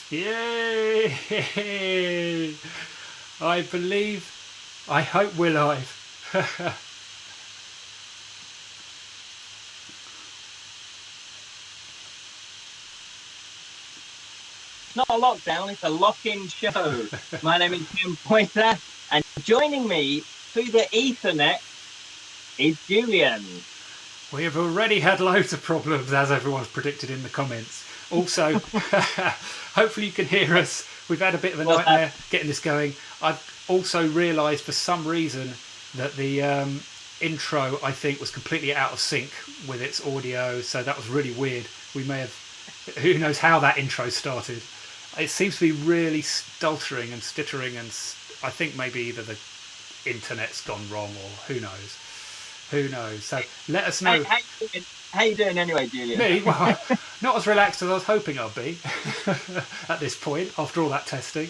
Yay! I hope we're live. It's not a lockdown, it's a lock-in show. My name is Ken Boyter, and joining me through the Ethernet is Julian. We have already had loads of problems, as everyone's predicted in the comments. Also, hopefully you can hear us. We've had a bit of a nightmare getting this going. I've also realised for some reason that the intro, I think, was completely out of sync with its audio, so that was really weird. We may have... Who knows how that intro started. It seems to be really stultering and stittering, and I think maybe either the internet's gone wrong or who knows. Who knows? So let us know. How you doing anyway, Julian? Me? Well, not as relaxed as I was hoping I'd be at this point after all that testing.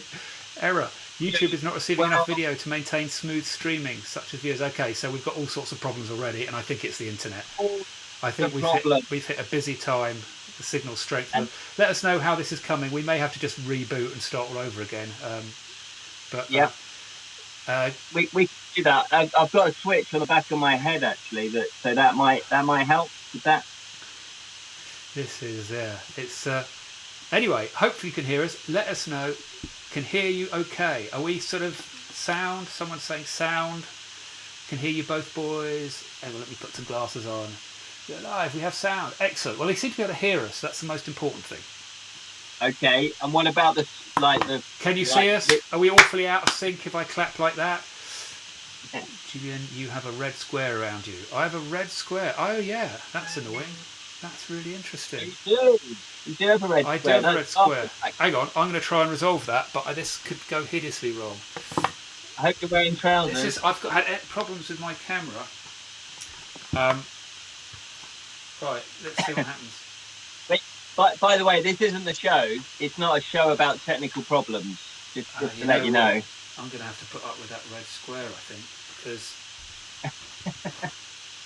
Error. YouTube is not receiving enough video to maintain smooth streaming, such as viewers. Okay, so we've got all sorts of problems already, and I think it's the internet. I think we've hit a busy time. The signal strength. Let us know how this is coming. We may have to just reboot and start all over again. But yeah, we do that. I've got a switch on the back of my head actually, so that might help with that. This is it's anyway. Hopefully you can hear us. Let us know. Can hear you okay? Are we sort of sound? Someone's saying sound. Can hear you both boys. Hey, well, let me put some glasses on. You're live. We have sound. Excellent. Well, they seem to be able to hear us. That's the most important thing. Okay. And what about the? Can you see us? Are we awfully out of sync if I clap like that? Yeah. Julian, you have a red square around you. I have a red square. Oh yeah, that's annoying. That's really interesting. You do have a red square. I do have a red square. Hang on. I'm going to try and resolve that, but this could go hideously wrong. I hope you're wearing trousers. I've had problems with my camera. Right, let's see what happens. By the way, this isn't the show. It's not a show about technical problems. Just to let you know. I'm going to have to put up with that red square, I think, because...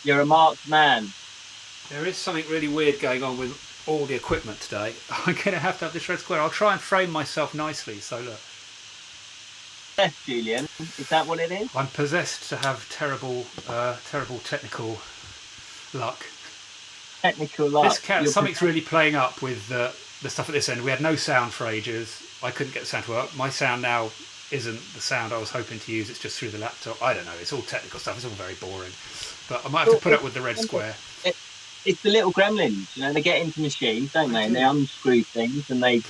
You're a marked man. There is something really weird going on with all the equipment today. I'm going to have this red square. I'll try and frame myself nicely, so look. Yes, Julian. Is that what it is? I'm possessed to have terrible technical luck. Technical luck. Something's really playing up with the stuff at this end. We had no sound for ages. I couldn't get the sound to work. My sound now isn't the sound I was hoping to use. It's just through the laptop. I don't know. It's all technical stuff. It's all very boring. But I might have to put up with the red square. It's the little gremlins. You know, they get into machines, don't they? And they unscrew things and they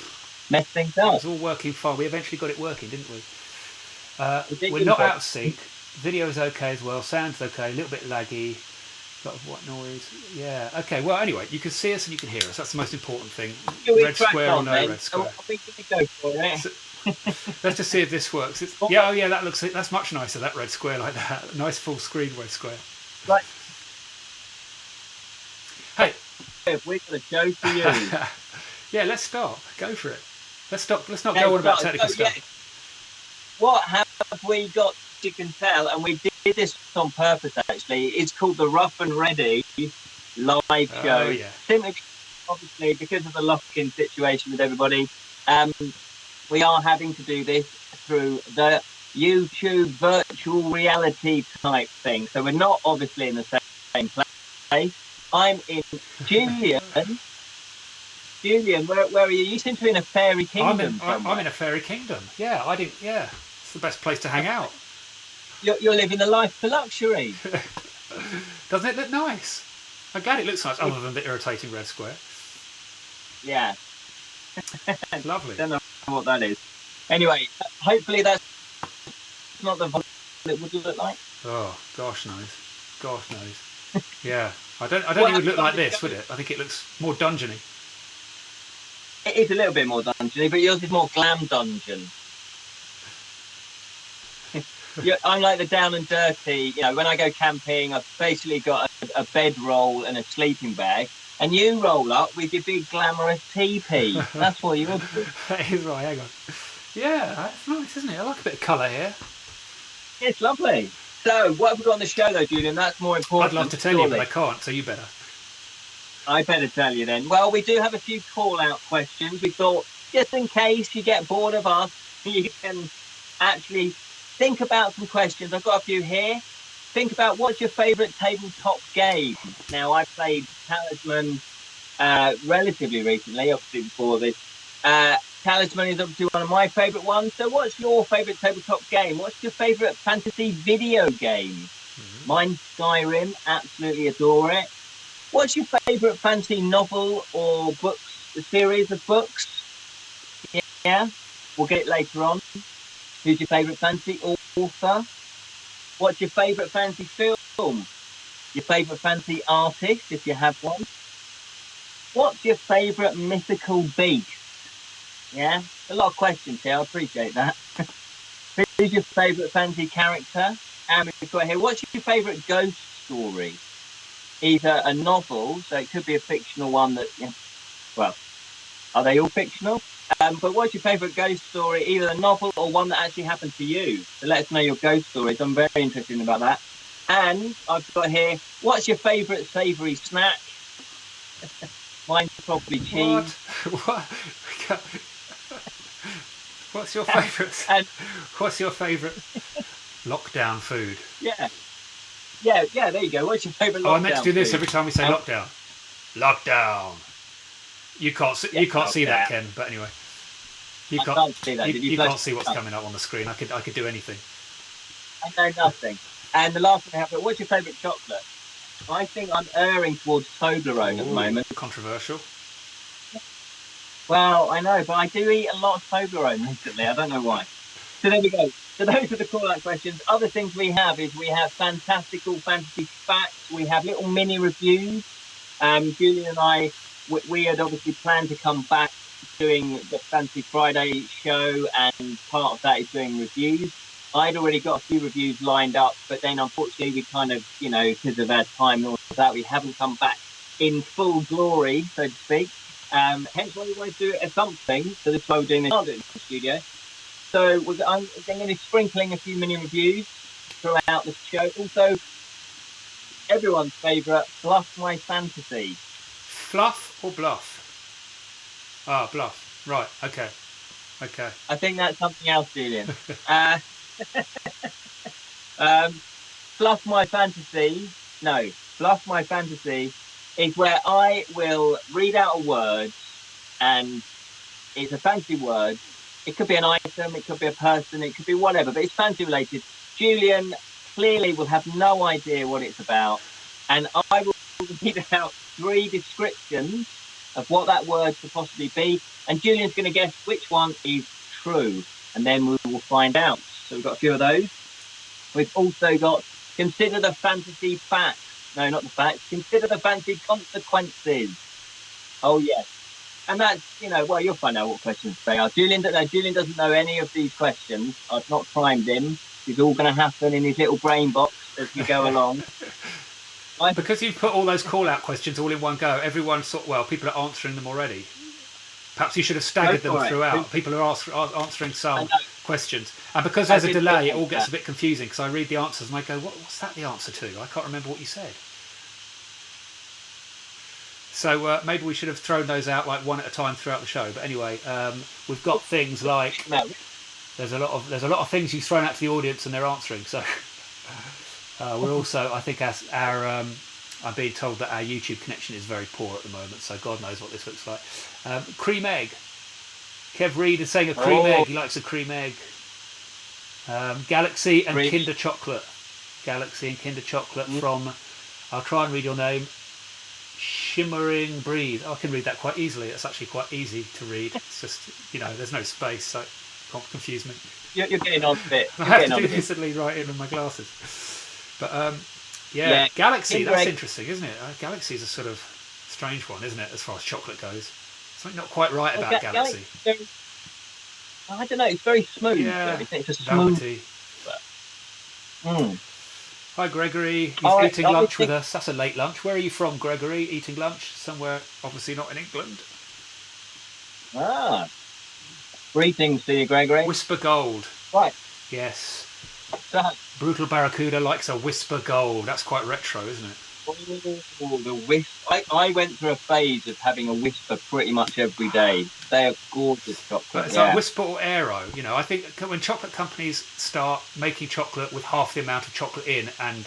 mess things up. It was all working fine. We eventually got it working, didn't we? We're not out of sync. Video's okay as well. Sound's okay. A little bit laggy. Lot of what noise? Yeah. Okay. Well, anyway, you can see us and you can hear us. That's the most important thing. Red square or no red square. I think we go for it. Let's just see if this works. Yeah. That's much nicer. That red square like that. Nice full screen red square. Right. Hey. We've got a show for you. Yeah. Let's start. Go for it. Let's not go on about technical stuff. Yeah. What have we got? You can tell, and we did this on purpose actually. It's called the Rough and Ready live show. Yeah. Simply, obviously, because of the lock-in situation with everybody, we are having to do this through the YouTube virtual reality type thing. So we're not obviously in the same place. I'm in Julian Julian, where are you? You seem to be in a fairy kingdom. I'm in a fairy kingdom. Yeah, I didn't. Yeah, it's the best place to hang out. You're living a life for luxury. Doesn't it look nice? I'm glad it looks nice, other than the irritating red square. Yeah. Lovely. Don't know what that is. Anyway, hopefully that's not the volume it would look like. Oh, gosh knows. Gosh knows. Yeah. I don't think it would look like this, would it? I think it looks more dungeony. It is a little bit more dungeony, but yours is more glam dungeon. I'm like the down and dirty. You know, when I go camping, I've basically got a bedroll and a sleeping bag, and you roll up with your big glamorous teepee. That's what you're doing. That is right. Hang on. Yeah, that's nice, isn't it? I like a bit of colour here. It's lovely. So, what have we got on the show, though, Julian? That's more important. I'd love to tell you, but I can't, so you better. I better tell you then. Well, we do have a few call-out questions. We thought, just in case you get bored of us, you can actually think about some questions. I've got a few here. Think about what's your favourite tabletop game. Now, I played Talisman relatively recently, obviously before this. Talisman is obviously one of my favourite ones. So what's your favourite tabletop game? What's your favourite fantasy video game? Mine's Skyrim. Absolutely adore it. What's your favourite fantasy novel or books, a series of books? Yeah, we'll get it later on. Who's your favourite fantasy author? What's your favourite fantasy film? Your favourite fantasy artist, if you have one? What's your favourite mythical beast? Yeah, a lot of questions here. I appreciate that. Who's your favourite fantasy character? And we've got here, what's your favourite ghost story? Either a novel, so it could be a fictional one that, well, are they all fictional? But what's your favourite ghost story? Either a novel or one that actually happened to you. So let us know your ghost stories. I'm very interested about that. And I've got here, what's your favourite savoury snack? Mine's probably cheese. What? What's your favourite? What's your favourite lockdown food? Yeah, there you go. What's your favourite lockdown I meant to do this food? every time we say lockdown. Lockdown. You can't see that, Ken. But anyway, you can't see that. You can't see what's coming up on the screen. I could do anything. I know nothing. And the last one I have, what's your favourite chocolate? I think I'm erring towards Toblerone at the moment. Controversial. Well, I know, but I do eat a lot of Toblerone recently. I don't know why. So there we go. So those are the call-out questions. Other things we have is we have fantastical fantasy facts. We have little mini reviews. Julian and I, we had obviously planned to come back doing the Fantasy Friday show, and part of that is doing reviews. I'd already got a few reviews lined up, but then unfortunately we kind of, because of our time and all of that, we haven't come back in full glory, so to speak. Hence why we want to do it as something. So this is why we're doing this. I'll do it in the studio. So I'm going to be sprinkling a few mini reviews throughout the show. Also, everyone's favourite, Bluff My Fantasy. Fluff or Bluff? Ah, Bluff. Right, okay. I think that's something else, Julian. Bluff My Fantasy. No, Bluff My Fantasy is where I will read out a word, and it's a fancy word. It could be an item, it could be a person, it could be whatever, but it's fancy related. Julian clearly will have no idea what it's about, and I will read out 3 descriptions of what that word could possibly be, and Julian's going to guess which one is true, and then we will find out. So we've got a few of those. We've also got consider the fantasy facts. No, not the facts. Consider the fantasy consequences. Oh, yes. And that's, well, you'll find out what questions they are. Julian doesn't know any of these questions. I've not primed him. It's all going to happen in his little brain box as we go along. Because you've put all those call-out questions all in one go, everyone's people are answering them already. Perhaps you should have staggered them throughout. People are answering some questions. And because there's a delay, it all gets a bit confusing, because I read the answers and I go, what's that the answer to? I can't remember what you said. So maybe we should have thrown those out like one at a time throughout the show. But anyway, we've got things like there's a lot of things you've thrown out to the audience and they're answering. So we're also, I think, our I'm being told that our YouTube connection is very poor at the moment, so God knows what this looks like. Cream egg. Kev Reed is saying a cream egg. He likes a cream egg. Galaxy and Kinder Chocolate. Galaxy and Kinder Chocolate from, I'll try and read your name, Shimmering Breeze. I can read that quite easily. It's actually quite easy to read. It's just, there's no space, so it can't confuse me. You're getting on a bit. I have to do this and write in with my glasses. But, yeah, Galaxy, Kinder that's egg. Interesting, isn't it? Galaxy is a sort of strange one, isn't it, as far as chocolate goes? Something not quite right about Galaxy. I don't know, it's very smooth. Yeah, it's a smooth. Hi Gregory, he's eating lunch with us. That's a late lunch. Where are you from, Gregory? Eating lunch? Somewhere obviously not in England. Greetings to you, Gregory. Whisper Gold. Right. Yes. Brutal Barracuda likes a Whisper Gold. That's quite retro, isn't it? Oh, the Whisper. I went through a phase of having a Whisper pretty much every day. They are gorgeous chocolate. But it's like Whisper or Aero. I think when chocolate companies start making chocolate with half the amount of chocolate in and,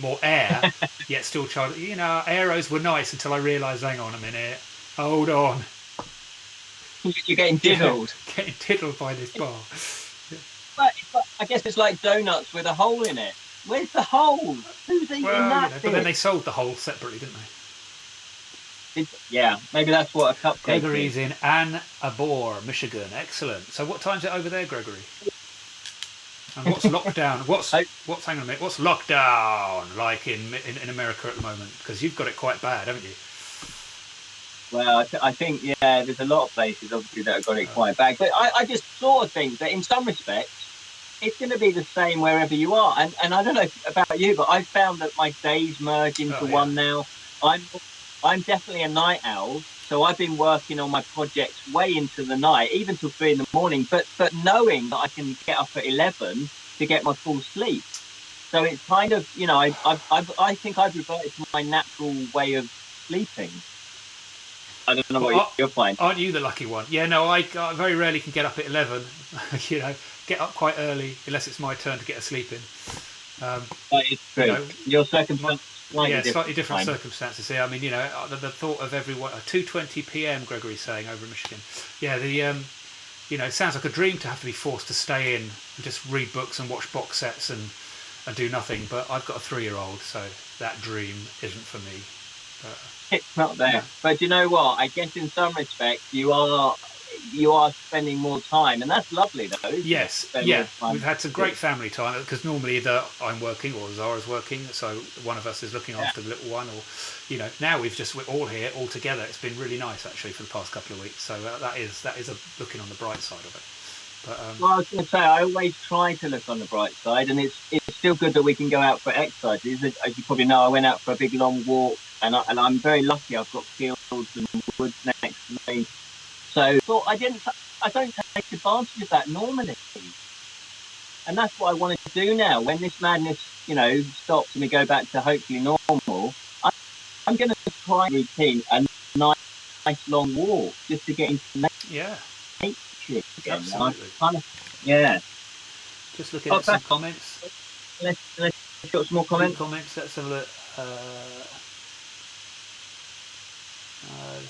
more air, yet still chocolate. Aeros were nice until I realised, hang on a minute, hold on. You're getting diddled. Getting diddled by this bar. But I guess it's like donuts with a hole in it. Where's the hole? Who's eating that? But then they sold the hole separately, didn't they? Maybe that's what a cupcake Gregory's is. in Ann Arbor, Michigan. Excellent. So what time's it over there, Gregory? And what's lockdown? Hang on a minute. What's lockdown like in America at the moment? Because you've got it quite bad, haven't you? Well, I think, there's a lot of places, obviously, that have got it quite bad. But I just sort of think that in some respects, it's going to be the same wherever you are. And I don't know about you, but I've found that my days merge into one now. I'm definitely a night owl. So I've been working on my projects way into the night, even till 3 a.m. But knowing that I can get up at 11 to get my full sleep. So it's kind of, I think I've reverted to my natural way of sleeping. I don't know what you're finding. Aren't you the lucky one? Yeah, no, I very rarely can get up at 11. Get up quite early unless it's my turn to get a sleep in. That is true. Your circumstances slightly different circumstances here. I mean, the thought of everyone 2:20 p.m. Gregory's saying over in Michigan. Yeah, it sounds like a dream to have to be forced to stay in and just read books and watch box sets and do nothing. But I've got a 3-year-old, so that dream isn't for me. It's not there. But you know what? I guess in some respects you are spending more time, and that's lovely though. Yes, we've had some great family time because normally I'm working or Zara's working, so one of us is looking after the little one, or now we're all here all together. It's been really nice actually for the past couple of weeks. So that is a looking on the bright side of it. But, well, I was going to say I always try to look on the bright side, and it's still good that we can go out for exercise. As you probably know, I went out for a big long walk, and I'm very lucky. I've got fields and woods next to me. So I don't take advantage of that normally. And that's what I want to do now. When this madness, stops and we go back to hopefully normal, I'm going to try routine a nice long walk just to get into nature again. Absolutely. Just looking at some comments. Let's got some more comments. Let's have a look.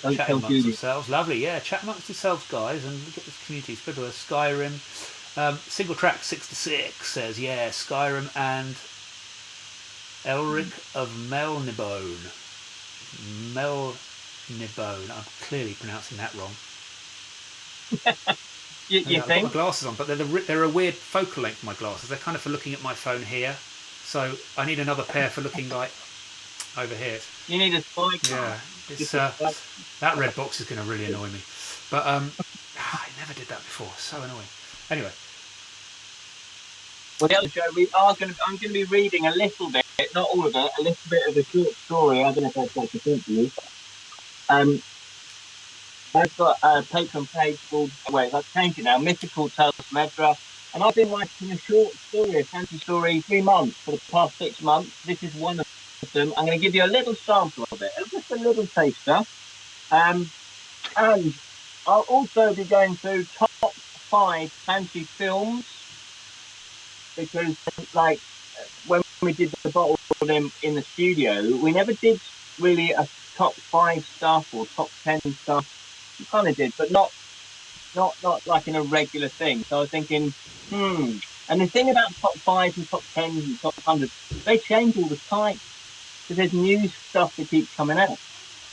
Chat amongst yourselves, lovely. Chat amongst yourselves, guys, and get this community spread with us. Skyrim, single track 66 says Skyrim and Elric of Melnibone. I'm clearly pronouncing that wrong. you I've think? got my glasses on, but they're a weird focal length. My glasses. They're kind of for looking at my phone here, so I need another pair for looking like over here. You need a spy glass. It's that red box is going to really annoy me. But I never did that before. So annoying. Anyway. Well, the other show I'm going to be reading a little bit, not all of it, a little bit of a short story. I don't know if that's like a thing for you. I've got a Patreon page called, I've changed it now, Mythical Tales from Edra, and I've been writing a short story, a fantasy story, 3 months for the past 6 months. This is one of them. I'm going to give you a little sample of it, just a little taster, and I'll also be going through top 5 fantasy films, because when we did the Bottled Imp in the studio, we never did really a top 5 stuff or top 10 stuff. We kind of did, but not like in a regular thing. So I was thinking, And the thing about top 5 and top 10 and top 100, they change all the time because there's new stuff that keeps coming out.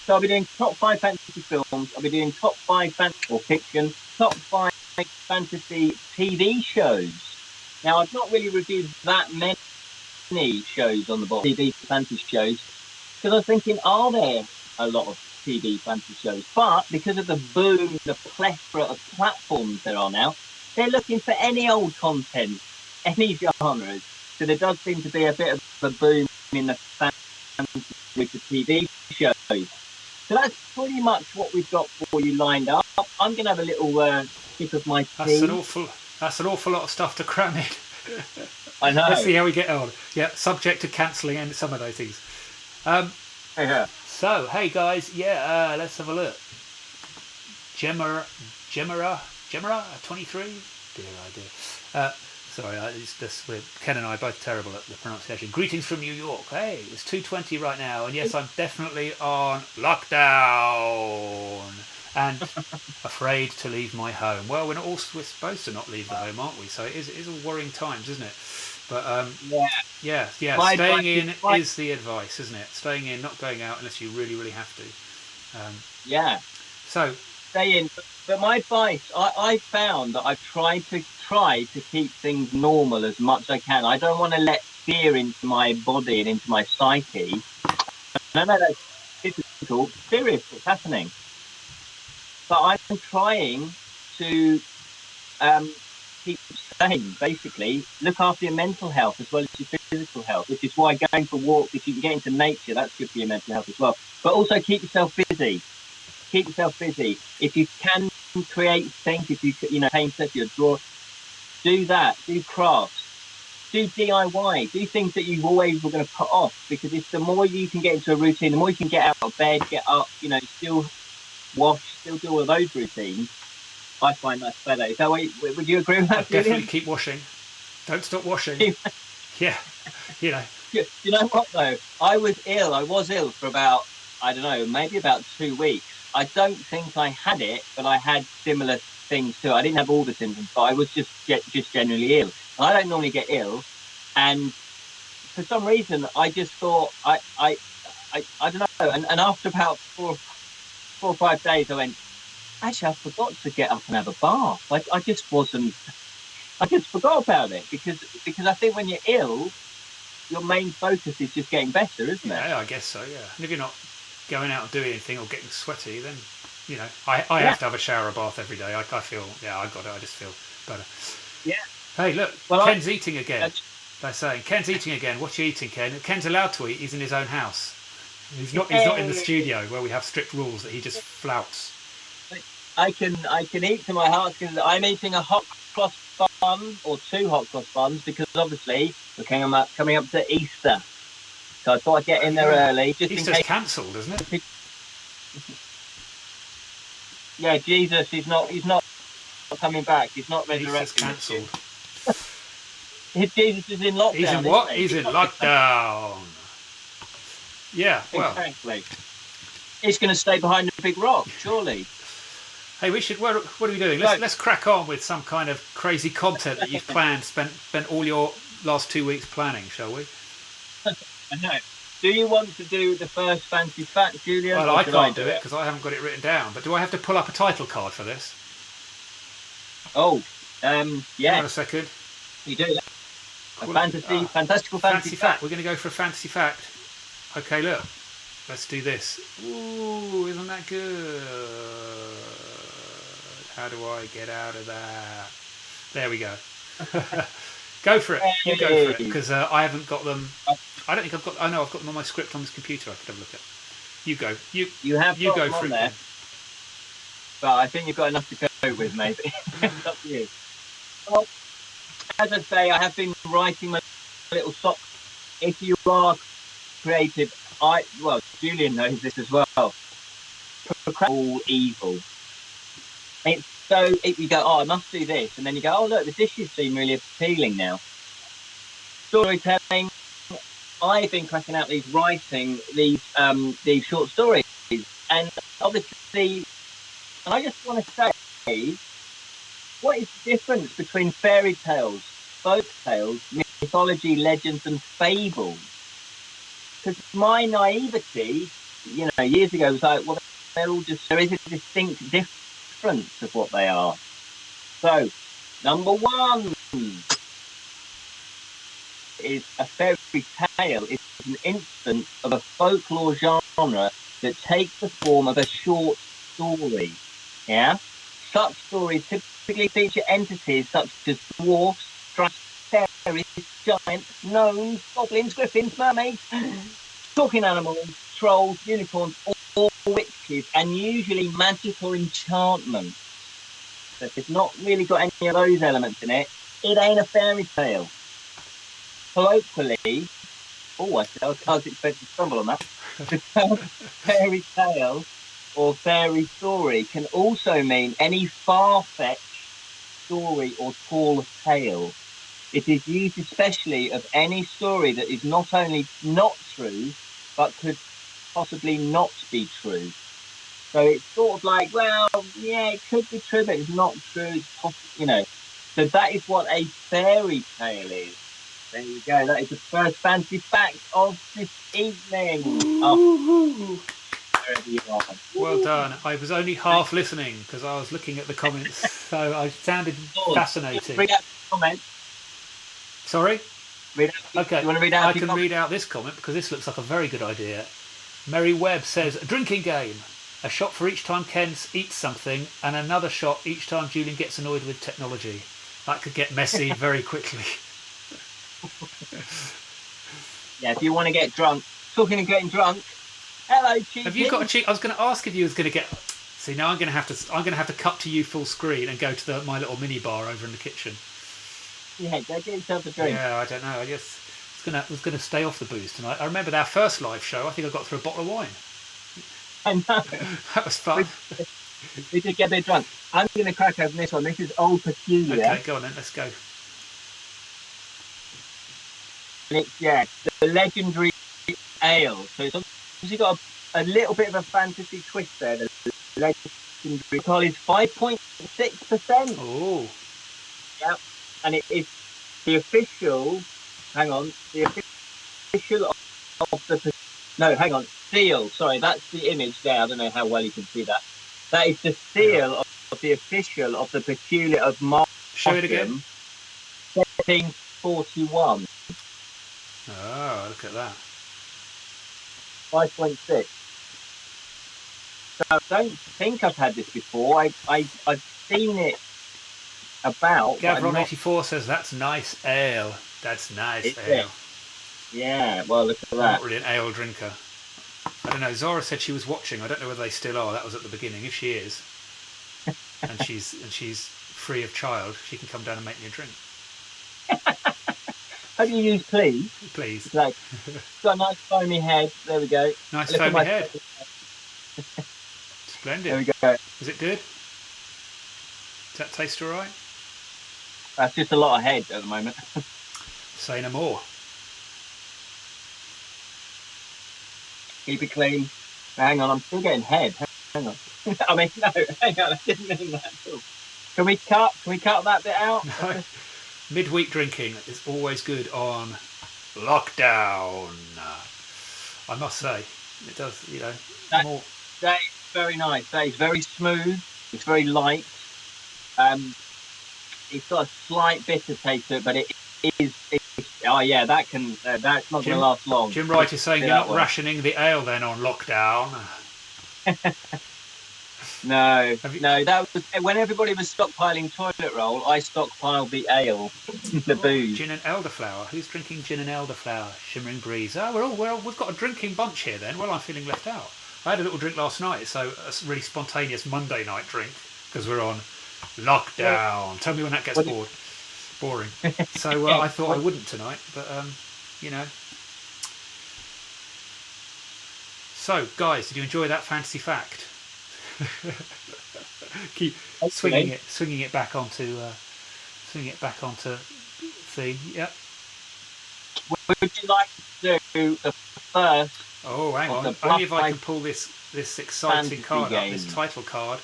So I'll be doing top 5 fantasy films. I'll be doing top 5 fantasy or fiction, top 5 fantasy TV shows. Now, I've not really reviewed that many shows on the board, TV fantasy shows, because I was thinking, are there a lot of TV fantasy shows? But because of the boom, the plethora of platforms there are now, they're looking for any old content, any genres. So there does seem to be a bit of a boom in the fantasy with the TV shows. So that's pretty much what we've got for you lined up. I'm going to have a little sip of my tea. That's an awful lot of stuff to cram in. I know. Let's see how we get on. Yeah, subject to cancelling and some of those things. So, hey guys, let's have a look. Gemma, 23? Dear idea. Sorry, it's just, Ken and I are both terrible at the pronunciation. Greetings from New York. Hey, it's 2:20 right now, and yes, I'm definitely on lockdown and afraid to leave my home. Well, we're supposed to not leave the home, aren't we? So it is all worrying times, isn't it? But yeah. Staying in is the advice, isn't it? Staying in, not going out unless you really, really have to. So stay in. But my advice, I found that I've tried to keep things normal as much as I can. I don't want to let fear into my body and into my psyche. And I know that's difficult, serious what's happening. But I'm trying to keep sane, basically. Look after your mental health as well as your physical health, which is why going for walks, if you can get into nature, that's good for your mental health as well. But also keep yourself busy. Keep yourself busy. If you can create things, if you paint, if you draw, do that. Do crafts. Do DIY. Do things that you always were going to put off, because it's the more you can get into a routine, the more you can get out of bed, get up, still wash, still do all those routines. I find that's better. Is that would you agree with that, Julian? Definitely keep washing. Don't stop washing. Yeah. You know what though? I was ill for about, I don't know, maybe about 2 weeks. I don't think I had it, but I had similar things too. I didn't have all the symptoms, but I was just generally ill. And I don't normally get ill, and for some reason, I just thought I don't know. And after about 4 or 5 days, I went, actually, I forgot to get up and have a bath. I just forgot about it because I think when you're ill, your main focus is just getting better, isn't it? Yeah, I guess so. Yeah, and if you're not going out and doing anything or getting sweaty, then I have to have a shower or bath every day. I feel I got it. I just feel better. Yeah. Hey, look, Ken's eating again. They're saying Ken's eating again. What you eating, Ken? Ken's allowed to eat. He's in his own house. He's not in the studio where we have strict rules that he just flouts. I can eat to my heart's content. I'm eating a hot cross bun or 2 hot cross buns because obviously we're coming up to Easter. So I thought I'd get in there early. Easter's cancelled, isn't it? Yeah, Jesus, he's not coming back. He's not resurrected. Easter's cancelled. Jesus is in lockdown. He's in what? He's in lockdown. Yeah, well. Exactly. He's going to stay behind the big rock, surely. Hey, we should. What are we doing? Let's crack on with some kind of crazy content that you've planned. Spent all your last 2 weeks planning, shall we? I know. Do you want to do the first fancy fact, Julian? Well, I can't do it because I haven't got it written down. But do I have to pull up a title card for this? Oh, yeah. Hang on a second. You do. Fantastical fantasy fact. We're going to go for a fantasy fact. Okay, look. Let's do this. Ooh, isn't that good? How do I get out of that? There we go. Go for it. You go for it, because I haven't got them. I don't think I've got. I know I've got them on my script on this computer. I could have a look at. You go. You have. You go for it. There. But I think you've got enough to go with, maybe. It's up to you. Well, as I say, I have been writing my little sock. If you are creative, Julian knows this as well. All evil. It's so you go, I must do this, and then you go, oh look, the dishes seem really appealing now. Storytelling, I've been cracking out writing these short stories, and obviously, and I just want to say, what is the difference between fairy tales, folk tales, mythology, legends, and fables? Because my naivety, years ago was like, well, they're all just, there is a distinct difference of what they are. So, number one is a fairy tale. It's an instance of a folklore genre that takes the form of a short story. Yeah? Such stories typically feature entities such as dwarfs, fairies, giants, gnomes, goblins, griffins, mermaids, talking animals, trolls, unicorns, or witches, and usually magic or enchantment. So if it's not really got any of those elements in it, it ain't a fairy tale. Colloquially, I was expecting to stumble on that. The term fairy tale or fairy story can also mean any far-fetched story or tall tale. It is used especially of any story that is not only not true, but could possibly not be true. So it's sort of like, well, yeah, it could be true, but it's not true. It's possible, So that is what a fairy tale is. There you go. That is the first fancy fact of this evening. Wherever you are. Well done. I was only half listening because I was looking at the comments, so I sounded fascinating. Read out the comments. Sorry? Okay. You want to read out? I can read out this comment because this looks like a very good idea. Mary Webb says, a drinking game. A shot for each time Ken eats something, and another shot each time Julian gets annoyed with technology. That could get messy very quickly. Yeah, if you want to get drunk. Talking of getting drunk. Hello, cheeky. Have you got a cheek? I was going to ask if you was going to get. See, now I'm going to have to cut to you full screen and go to my little mini bar over in the kitchen. Yeah, go get yourself a drink. Yeah, I don't know. I just was going to stay off the booze tonight. I remember our first live show. I think I got through a bottle of wine. I know. That was fun. We did get a bit drunk. I'm going to crack open this one. This is Old Peculiar. Okay, go on then. Let's go. And it's, the legendary ale. So it's obviously got a little bit of a fantasy twist there. The legendary alcohol is 5.6%. Oh. Yeah. And it is the official, the official of the, no, hang on, seal. Sorry, that's the image there. I don't know how well you can see that. That is the seal of the official of the peculiar of March. Show it again. 1741. Oh, look at that. 5.6. So I don't think I've had this before. I've seen it about. Gavron84 says that's nice ale. That's nice ale. Yeah, well, look at that. I'm not really an ale drinker. I don't know. Zora said she was watching. I don't know whether they still are. That was at the beginning. If she is, and she's free of child, she can come down and make me a drink. How do you use please? Please. It's like, it's got a nice foamy head. There we go. Nice foamy head. Splendid. There we go. Is it good? Does that taste all right? That's just a lot of head at the moment. Say no more. Keep it clean. Hang on, I'm still getting head. Hang on. I mean, no, hang on, I didn't mean that at all. Can we cut that bit out? No. Midweek drinking is always good on lockdown. I must say, it does, more. That is very nice. That is very smooth. It's very light. It's got a slight bitter taste to it, but it is. That's not going to last long. Jim Wright is saying you're not rationing the ale then on lockdown. No. That was when everybody was stockpiling toilet roll. I stockpiled the ale, the booze. Gin and elderflower. Who's drinking gin and elderflower? Shimmering breeze. Oh, we've got a drinking bunch here then. Well, I'm feeling left out. I had a little drink last night, so a really spontaneous Monday night drink because we're on lockdown. Tell me when that gets boring. So I thought I wouldn't tonight, but So, guys, did you enjoy that fantasy fact? Keep swinging it back onto theme. Yep. Would you like to do the first? Oh, hang on. Only if I can pull this exciting card up, this title card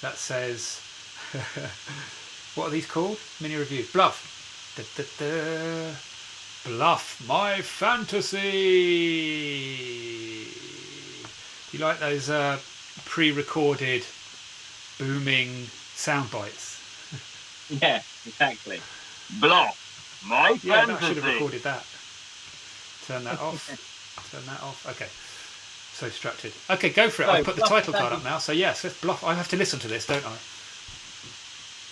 that says, what are these called? Mini reviews. Bluff. Da, da, da. Bluff my fantasy. You like those pre-recorded booming sound bites? Yeah, exactly. Bluff my fantasy. Yeah, I should have recorded that. Turn that off. Turn that off. Okay. So distracted. Okay, go for it. So, I've put the title card up now. So yes, let's Bluff. I have to listen to this, don't I?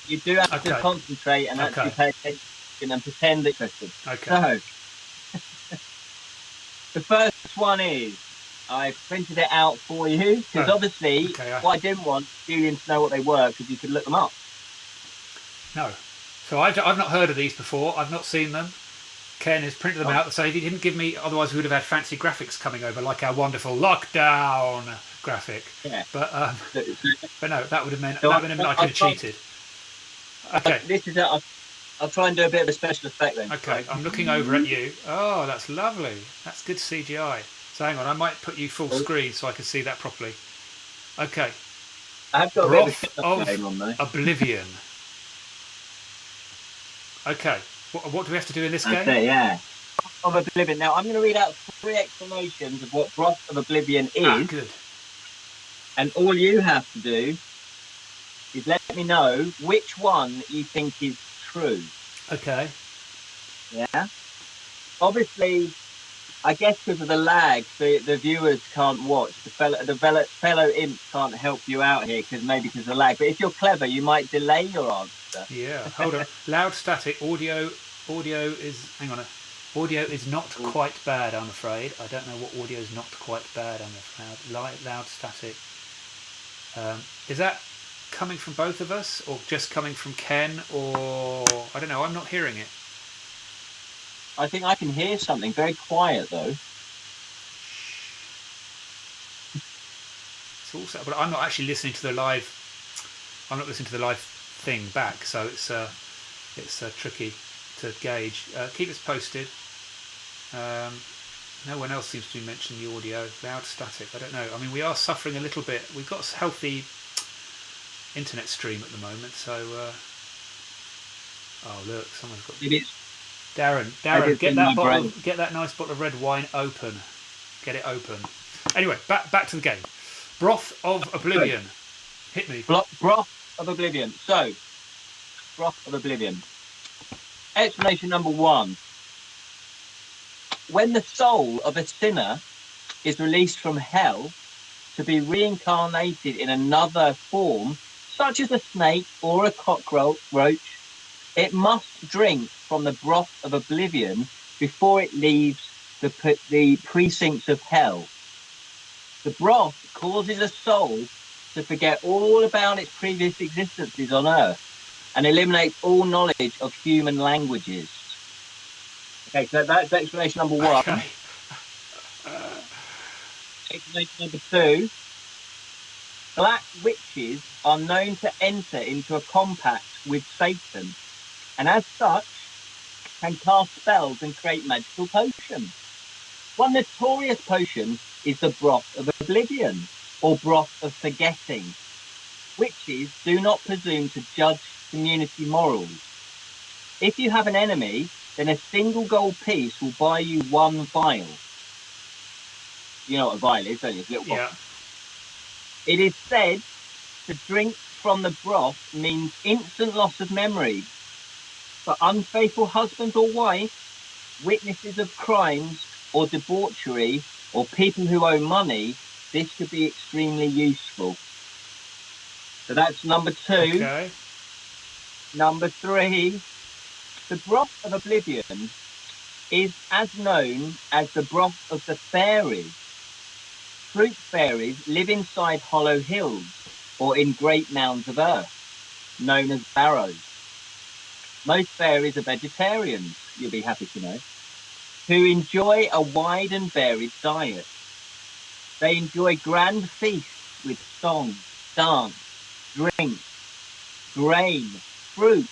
You do have to concentrate and actually pay attention and pretend that you're interested. Okay. So, the first one is, I printed it out for you because obviously what I didn't want Julian to know what they were because you could look them up. No. So I've not heard of these before. I've not seen them. Ken has printed them out. So if he didn't give me, otherwise we would have had fancy graphics coming over, like our wonderful lockdown graphic. Yeah. But no, that would have meant I could have cheated. Okay. This is I'll try and do a bit of a special effect then. Okay, I'm looking over at you. Oh, that's lovely. That's good CGI. So hang on, I might put you full screen so I can see that properly. Okay. I've got Broth of Oblivion. Okay. What do we have to do in this game? Yeah. Broth of Oblivion. Now, I'm going to read out 3 explanations of what Broth of Oblivion is. Ah, good. And all you have to do is let me know which one you think is true. Okay. Yeah? Obviously, I guess because of the lag, the viewers can't watch. The fellow imps can't help you out here because of the lag. But if you're clever, you might delay your answer. Yeah, hold on. Loud static audio is. Hang on. Audio is not quite bad, I'm afraid. I don't know what audio is not quite bad. I'm afraid. Loud static. Is that coming from both of us, or just coming from Ken, or I don't know. I'm not hearing it. I think I can hear something very quiet though. It's also, but I'm not actually listening to the live. I'm not listening to the live thing back, so it's tricky to gauge. Keep us posted. No one else seems to be mentioning the audio. Loud static. I don't know. I mean, we are suffering a little bit. We've got a healthy internet stream at the moment, so. Oh look, someone's got. It is. Darren, get that nice bottle of red wine open. Get it open. Anyway, back to the game. Broth of Oblivion. Hit me. Broth of Oblivion. So, Broth of Oblivion. Explanation number 1. When the soul of a sinner is released from hell to be reincarnated in another form, such as a snake or a cockroach, it must drink from the broth of oblivion before it leaves the precincts of hell. The broth causes a soul to forget all about its previous existences on earth and eliminates all knowledge of human languages. Okay, so that's explanation number 1. Okay. Explanation number 2. Black witches are known to enter into a compact with Satan, and as such, can cast spells and create magical potions. One notorious potion is the broth of oblivion, or broth of forgetting. Witches do not presume to judge community morals. If you have an enemy, then a single gold piece will buy you 1 vial. You know what a vial is, don't you? It's a little bottle. Yeah. It is said to drink from the broth means instant loss of memory. For unfaithful husbands or wives, witnesses of crimes or debauchery, or people who owe money, this could be extremely useful. So that's number 2. Okay. Number 3, the broth of oblivion is as known as the broth of the fairies. Fruit fairies live inside hollow hills or in great mounds of earth, known as barrows. Most fairies are vegetarians, you'll be happy to know, who enjoy a wide and varied diet. They enjoy grand feasts with song, dance, drink, grain, fruit.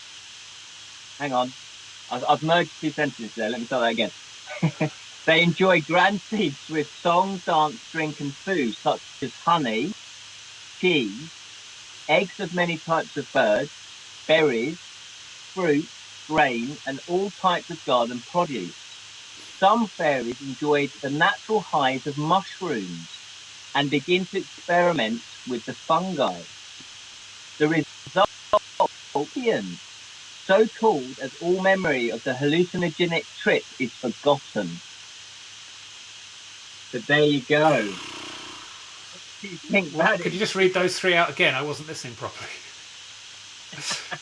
Hang on, I've merged 2 sentences there. Let me start that again. They enjoy grand feasts with song, dance, drink, and food, such as honey, cheese, eggs of many types of birds, berries, fruit, grain, and all types of garden produce. Some fairies enjoyed the natural highs of mushrooms and begin to experiment with the fungi. The result, Julian, so called as all memory of the hallucinogenic trip is forgotten. So there you go. What do you think about it? Could you just read those three out again? I wasn't listening properly.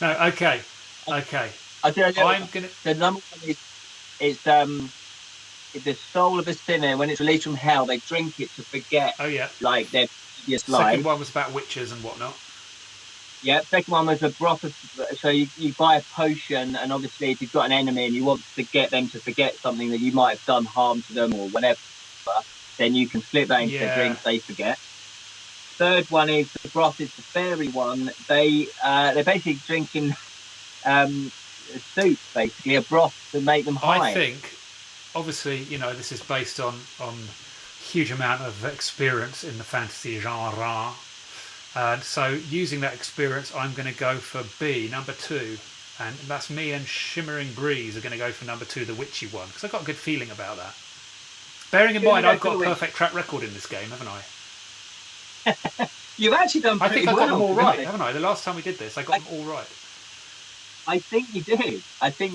No, okay. I'll tell you, I'm gonna. the number one is the soul of a sinner. When it's released from hell, they drink it to forget, Oh yeah. like their previous Second life. one was about witches and whatnot. Yeah. Second one was a broth of. So you buy a potion, and obviously, if you've got an enemy and you want to get them to forget something that you might have done harm to them or whatever, then you can slip that into their drink. They forget. Third one is the broth is the fairy one. They're basically drinking soup, basically a broth to make them high. I think, obviously, this is based on huge amount of experience in the fantasy genre, and so using that experience, I'm going to go for B, number 2, and that's me and Shimmering Breeze are going to go for number 2, the witchy one, because I've got a good feeling about that. Bearing in mind, I've got a perfect track record in this game, haven't I? You've actually done pretty well. I think I got them all right, haven't I? The last time we did this, I got them all right. I think you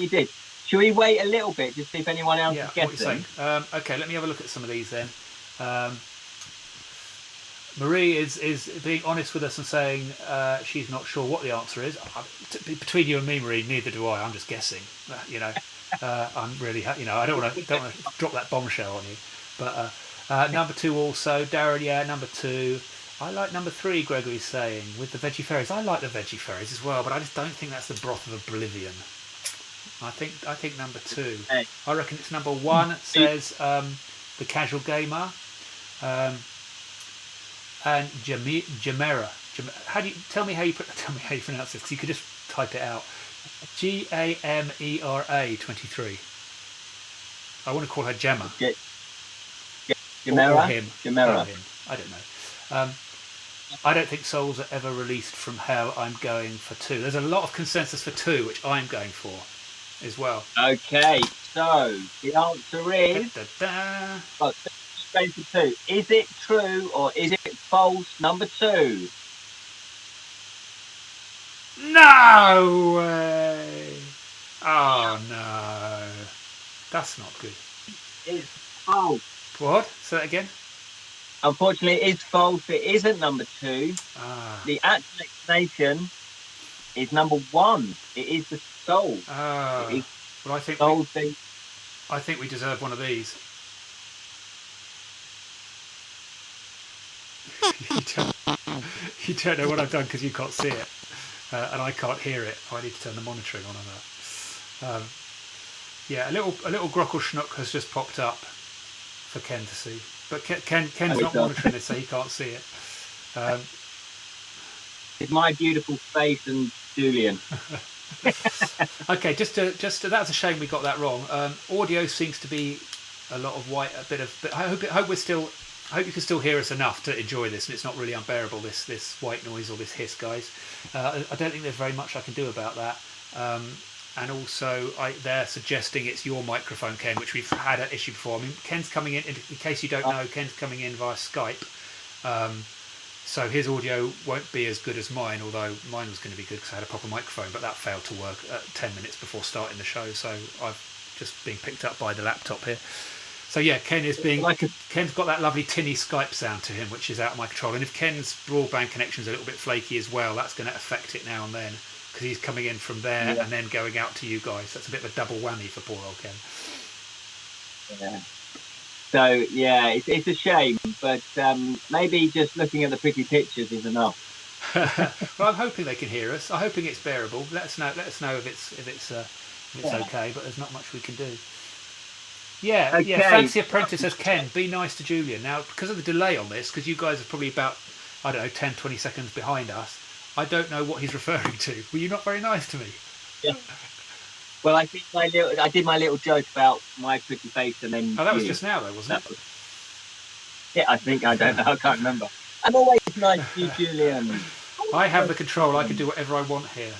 did. Should we wait a little bit to see if anyone else is guessing? Okay, let me have a look at some of these then. Marie is being honest with us and saying she's not sure what the answer is. Between you and me, Marie, neither do I. I'm just guessing. I'm really, I don't want to drop that bombshell on you. But number 2 also, Darren. Yeah, number 2. I like number 3. Gregory's saying with the veggie fairies. I like the veggie fairies as well, but I just don't think that's the broth of oblivion. I think number 2. Hey. I reckon it's number 1. It says the casual gamer. And Jamera. Tell me how you pronounce this, because you could just type it out. Gamera 23. I want to call her Gemma. Jamera. Or him. Jamera. Or him. I don't know. I don't think souls are ever released from hell. I'm going for 2. There's a lot of consensus for 2, which I'm going for as well. Okay, so the answer is going for 2. Is it true or is it false? Number 2. No way! Oh no, that's not good. It's false. What? Say that again. Unfortunately, it is false. It isn't number 2. The actual explanation is number 1. It is the soul. Well, I think we deserve one of these. You don't know what I've done because you can't see it, and I can't hear it. I need to turn the monitoring on that. Yeah, a little Grockle Schnook has just popped up for Ken to see, but Ken's not monitoring it, so he can't see it. It's my beautiful face and Julian. Okay, just that's a shame we got that wrong. Audio seems to be a lot of white, a bit of. But I hope you can still hear us enough to enjoy this, and it's not really unbearable, this white noise or this hiss, guys. I don't think there's very much I can do about that. And also, they're suggesting it's your microphone, Ken, which we've had an issue before. I mean, Ken's coming in case you don't know, Ken's coming in via Skype. So his audio won't be as good as mine, although mine was going to be good because I had a proper microphone, but that failed to work 10 minutes before starting the show, so I've just been picked up by the laptop here. So yeah, Ken's got that lovely tinny Skype sound to him, which is out of my control. And if Ken's broadband connection's a little bit flaky as well, that's going to affect it now and then, because he's coming in from there and then going out to you guys. That's a bit of a double whammy for poor old Ken. Yeah. So yeah, it's a shame, but maybe just looking at the pretty pictures is enough. Well, I'm hoping they can hear us. I'm hoping it's bearable. Let us know if it's okay, but there's not much we can do. Yeah, okay. Yeah. Fancy Apprentice says, Ken, be nice to Julian. Now, because of the delay on this, because you guys are probably about, 10, 20 seconds behind us, I don't know what he's referring to. Were you not very nice to me? Yeah. Well, I did my little joke about my pretty face, and then Oh, that was you. just now, though, wasn't That was, yeah, I think I don't know. I can't remember. I'm always nice to you, Julian. it? I have the control. I can do whatever I want here.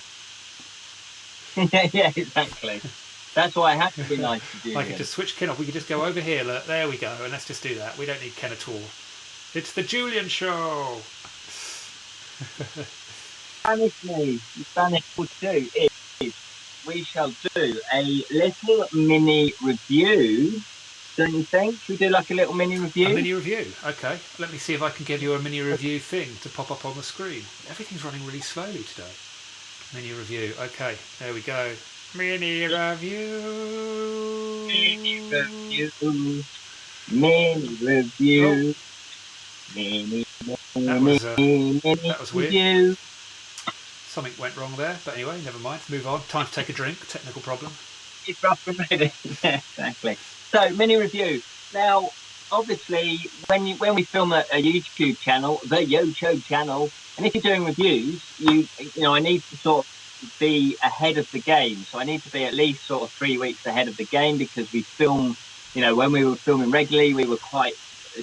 Yeah, exactly. That's why I have to be nice to I can Julian. just switch Ken off. We can just go over here. Look, there we go. And let's just do that. We don't need Ken at all. It's the Julian show. Promise me, the Spanish will do is we shall do a little mini review. Don't you think? Should we do like a little mini review? A mini review. Okay. Let me see if I can give you a mini review thing to pop up on the screen. Everything's running really slowly today. Mini review. Okay. There we go. Mini review. Mini review. Mini review. Mini, That was weird. review. Something went wrong there, but anyway, never mind. Move on. Time to take a drink. Technical problem. It's rough and ready. Yeah, exactly. So, mini review. Now, obviously, when we film a YouTube channel, the YouTube channel, and if you're doing reviews, you know, I need to sort of be ahead of the game. So I need to be at least sort of 3 weeks ahead of the game, because we film, you know, when we were filming regularly, we were quite,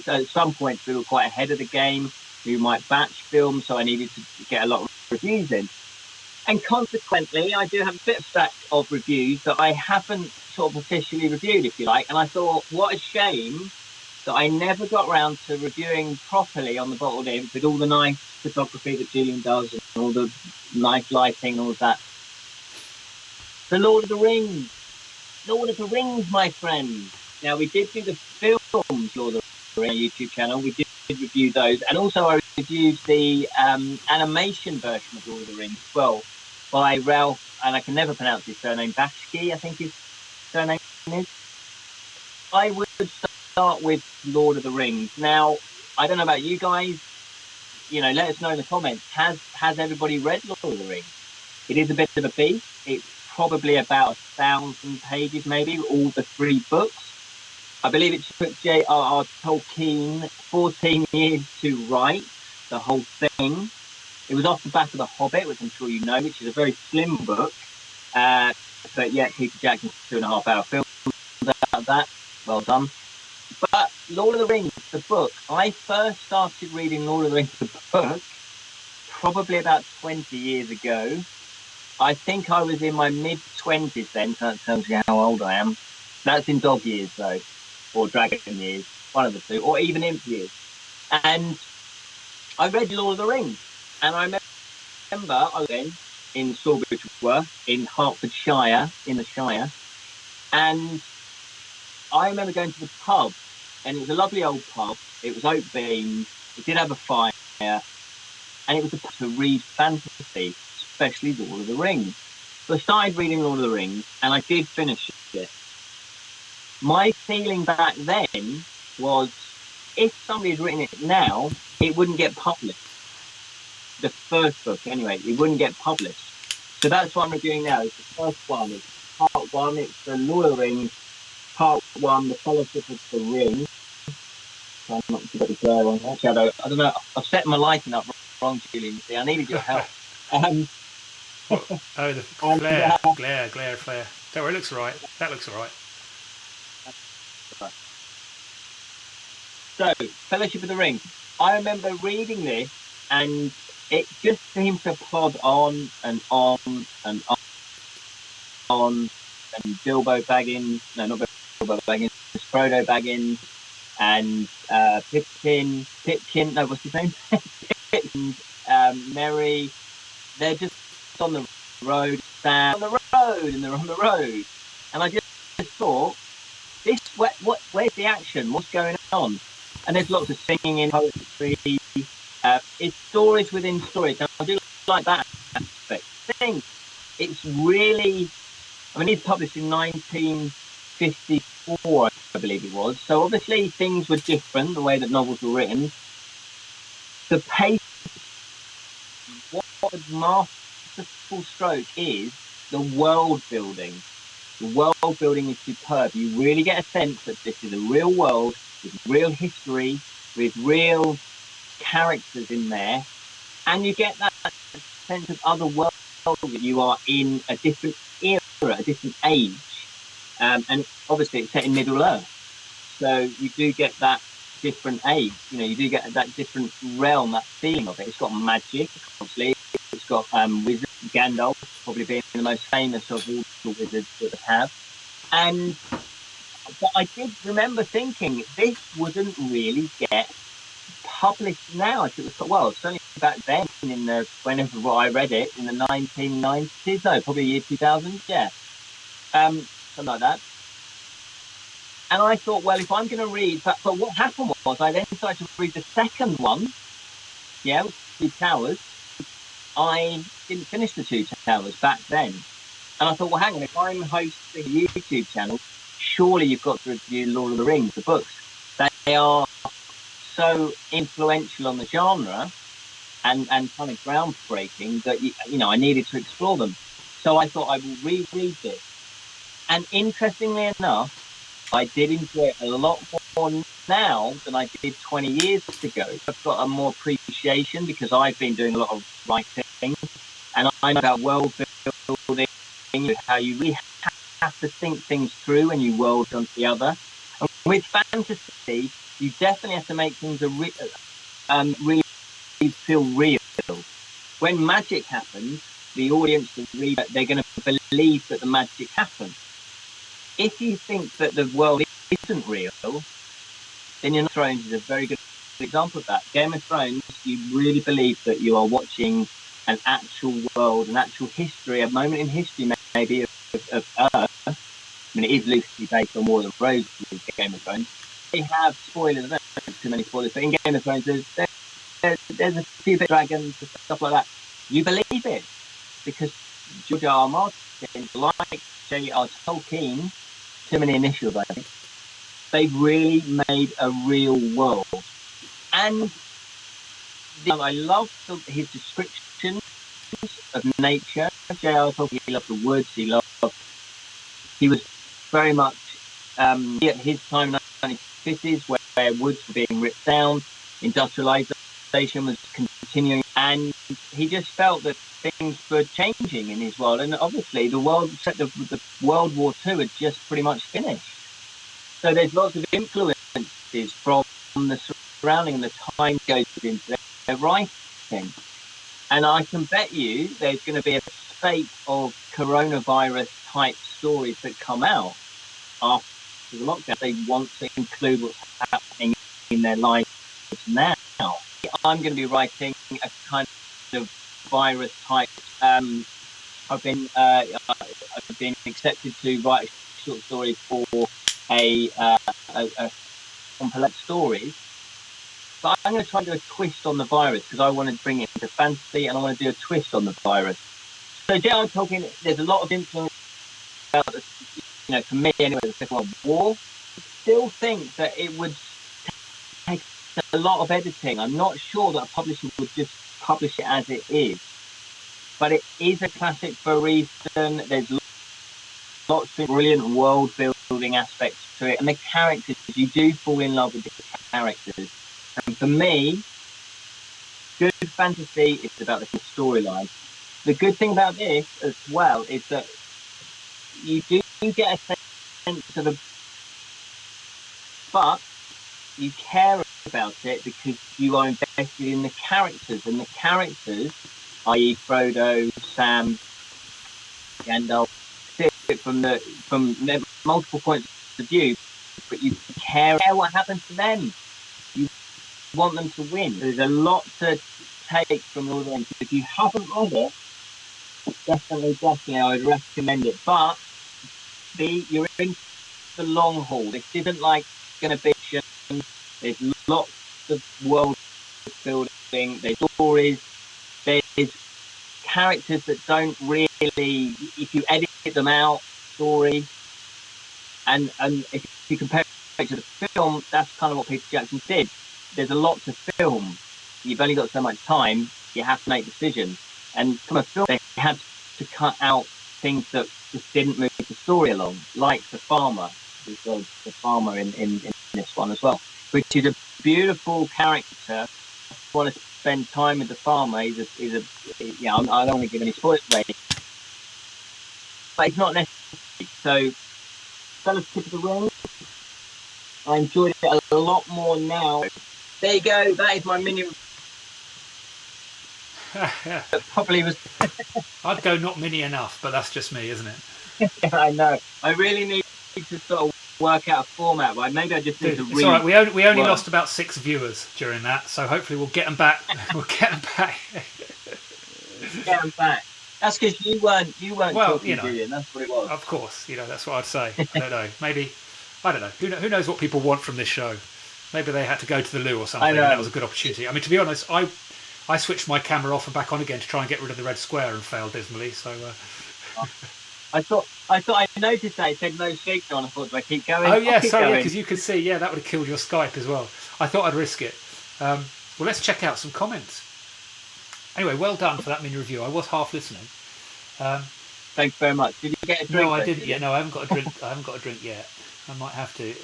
at some points, we were quite ahead of the game. We might batch film, so I needed to get a lot of reviews in. And consequently, I do have a bit of stack of reviews that I haven't sort of officially reviewed, if you like. And I thought, what a shame that I never got around to reviewing properly on the Bottled Imp with all the nice photography that Julian does and all the nice lighting and all of that. The Lord of the Rings. Lord of the Rings, my friend. Now, we did do the films Lord of the Rings on our YouTube channel. We did review those. And also I reviewed the animation version of Lord of the Rings as well, by Ralph, and I can never pronounce his surname, Bashki, I think his surname is. I would start with Lord of the Rings. Now, I don't know about you guys, you know, let us know in the comments. Has everybody read Lord of the Rings? It is a bit of a beast. It's probably about 1,000 pages, maybe, all the 3 books. I believe it took J.R.R. Tolkien 14 years to write the whole thing. It was off the back of The Hobbit, which I'm sure you know, which is a very slim book. But yet Peter Jackson's 2.5 hour film out of that. Well done. But Lord of the Rings, the book, I first started reading Lord of the Rings, the book, probably about 20 years ago. I think I was in my mid-20s then, so that tells you how old I am. That's in dog years, though, or dragon years, one of the two, or even imp years. And I read Lord of the Rings. And I remember I was then in Sawbridgeworth, in Hertfordshire, in the Shire. And I remember going to the pub, and it was a lovely old pub. It was oak beams. It did have a fire. And it was a pub to read fantasy, especially Lord of the Rings. So I started reading Lord of the Rings, and I did finish it. My feeling back then was, if somebody had written it now, it wouldn't get published. The first book, anyway, it wouldn't get published. So that's what I'm reviewing now. It's the first one. It's part 1. It's the Lord of the Rings. Part 1, the Fellowship of the Ring. Try not to get the glare on that shadow. I don't know. I've set my lighting up wrong, Julian. See, I needed your help. The glare. Don't worry, it looks all right. That looks all right. So, Fellowship of the Ring. I remember reading this, and it just seemed to plod on and on and on. And Bilbo Baggins, no, not Bilbo Baggins, Frodo Baggins, and Pipkin, no, what's his name? Pipkin, Merry. They're just on the road, Sam, on the road, and they're on the road. And I just thought, where's the action? What's going on? And there's lots of singing in poetry. It's stories within stories. And I do like that aspect. I think it's really, I mean, it's published in 1954, I believe it was. So obviously things were different, the way that novels were written. The pace, what the masterful stroke is, the world building. The world building is superb. You really get a sense that this is a real world with real history, with real characters in there, and you get that sense of other world that you are in a different era. era, a different age, and obviously it's set in Middle Earth, so you do get that different age. You know, you do get that different realm, that feeling of it. It's got magic, obviously. It's got wizard Gandalf, probably being the most famous of all the wizards that they have. And but I did remember thinking this wouldn't really get published now. It was, well, certainly back then in the whenever I read it in the 1990s, no, probably year 2000, yeah, something like that. And I thought, well, if I'm going to read, but what happened was I then started to read the second one, yeah, Two Towers. I didn't finish the Two Towers back then. And I thought, well, hang on, if I'm hosting a YouTube channel, surely you've got to review Lord of the Rings, the books. They are so influential on the genre and kind of groundbreaking that, you know, I needed to explore them. So I thought I will reread this. And interestingly enough, I did enjoy it a lot more now than I did 20 years ago. I've got a more appreciation because I've been doing a lot of writing and I know about world building, how you really have to think things through when you world onto the other. And with fantasy, you definitely have to make things really feel real. When magic happens, the audience, the reader, they're going to believe that the magic happened. If you think that the world isn't real, then Game of Thrones is a very good example of that. Game of Thrones, you really believe that you are watching an actual world, an actual history, a moment in history maybe of Earth. I mean, it is loosely based on War of the Roses, Game of Thrones. They have spoilers, I don't know too many spoilers, but in Game of Thrones, there's a few bit of dragons and stuff like that. You believe it because George R. R. Martin, like J.R. Tolkien, too many initials, I think, they've really made a real world. And I love his descriptions of nature. J.R. Tolkien, he loved the woods, he was very much at his time in the 1950s where woods were being ripped down, industrialization was continuing, and he just felt that things were changing in his world. And obviously the World War II had just pretty much finished. So there's lots of influences from the surrounding and the time goes into their writing. And I can bet you there's going to be a spate of coronavirus type stories that come out after the lockdown. They want to include what's happening in their lives now. I'm going to be writing a kind of virus type. I've been accepted to write a short story for a complex story. But I'm going to try and do a twist on the virus because I want to bring it into fantasy and I want to do a twist on the virus. So, J.R. Tolkien, there's a lot of influence about this, you know, for me anyway, the Second World War. I still think that it would take a lot of editing. I'm not sure that a publisher would just publish it as it is. But it is a classic for a reason. There's lots of brilliant world building aspects to it. And the characters, you do fall in love with the characters. And for me, good fantasy is about the storyline. The good thing about this as well is that you do get a sense of but you care about it because you are invested in the characters, and the characters, i.e. Frodo, Sam, Gandalf, from multiple points of view, but you care what happens to them. You want them to win. There's a lot to take from all of them. If you haven't read it, definitely, I would recommend it. But you're in the long haul. This isn't like going to be. There's lots of world building. There's stories. There's characters that don't really, if you edit them out, story, and if you compare it to the film, that's kind of what Peter Jackson did. There's a lot to film. You've only got so much time. You have to make decisions. And from a film, they had to cut out things that just didn't move the story along, like the farmer. There's the farmer in this one as well, which is a beautiful character. I want to spend time with the farmer. I don't want to give any spoilers away, but it's not necessarily So, Fellowship of the Ring, I enjoyed it a lot more now. There you go. That is my mini. That probably was. I'd go not mini enough, but that's just me, isn't it? I know. I really need to sort of work out a format. But maybe I just need to read. It's all right. We only lost about 6 viewers during that, so hopefully we'll get them back. We'll get them back. Get them back. That's because you weren't well, talking, Julian. That's what it was. Of course, that's what I'd say. I don't know. Maybe, I don't know. Who knows what people want from this show? Maybe they had to go to the loo or something, and that was a good opportunity. I mean, to be honest, I switched my camera off and back on again to try and get rid of the red square and failed dismally. So I thought I noticed that it said no speaker on. I thought, do I keep going? Oh yeah, sorry, because you could see, that would have killed your Skype as well. I thought I'd risk it. Well, let's check out some comments. Anyway, well done for that mini review. I was half listening. Thanks very much. Did you get a drink? No, I didn't yet. No, I haven't got a drink. I haven't got a drink yet. I might have to.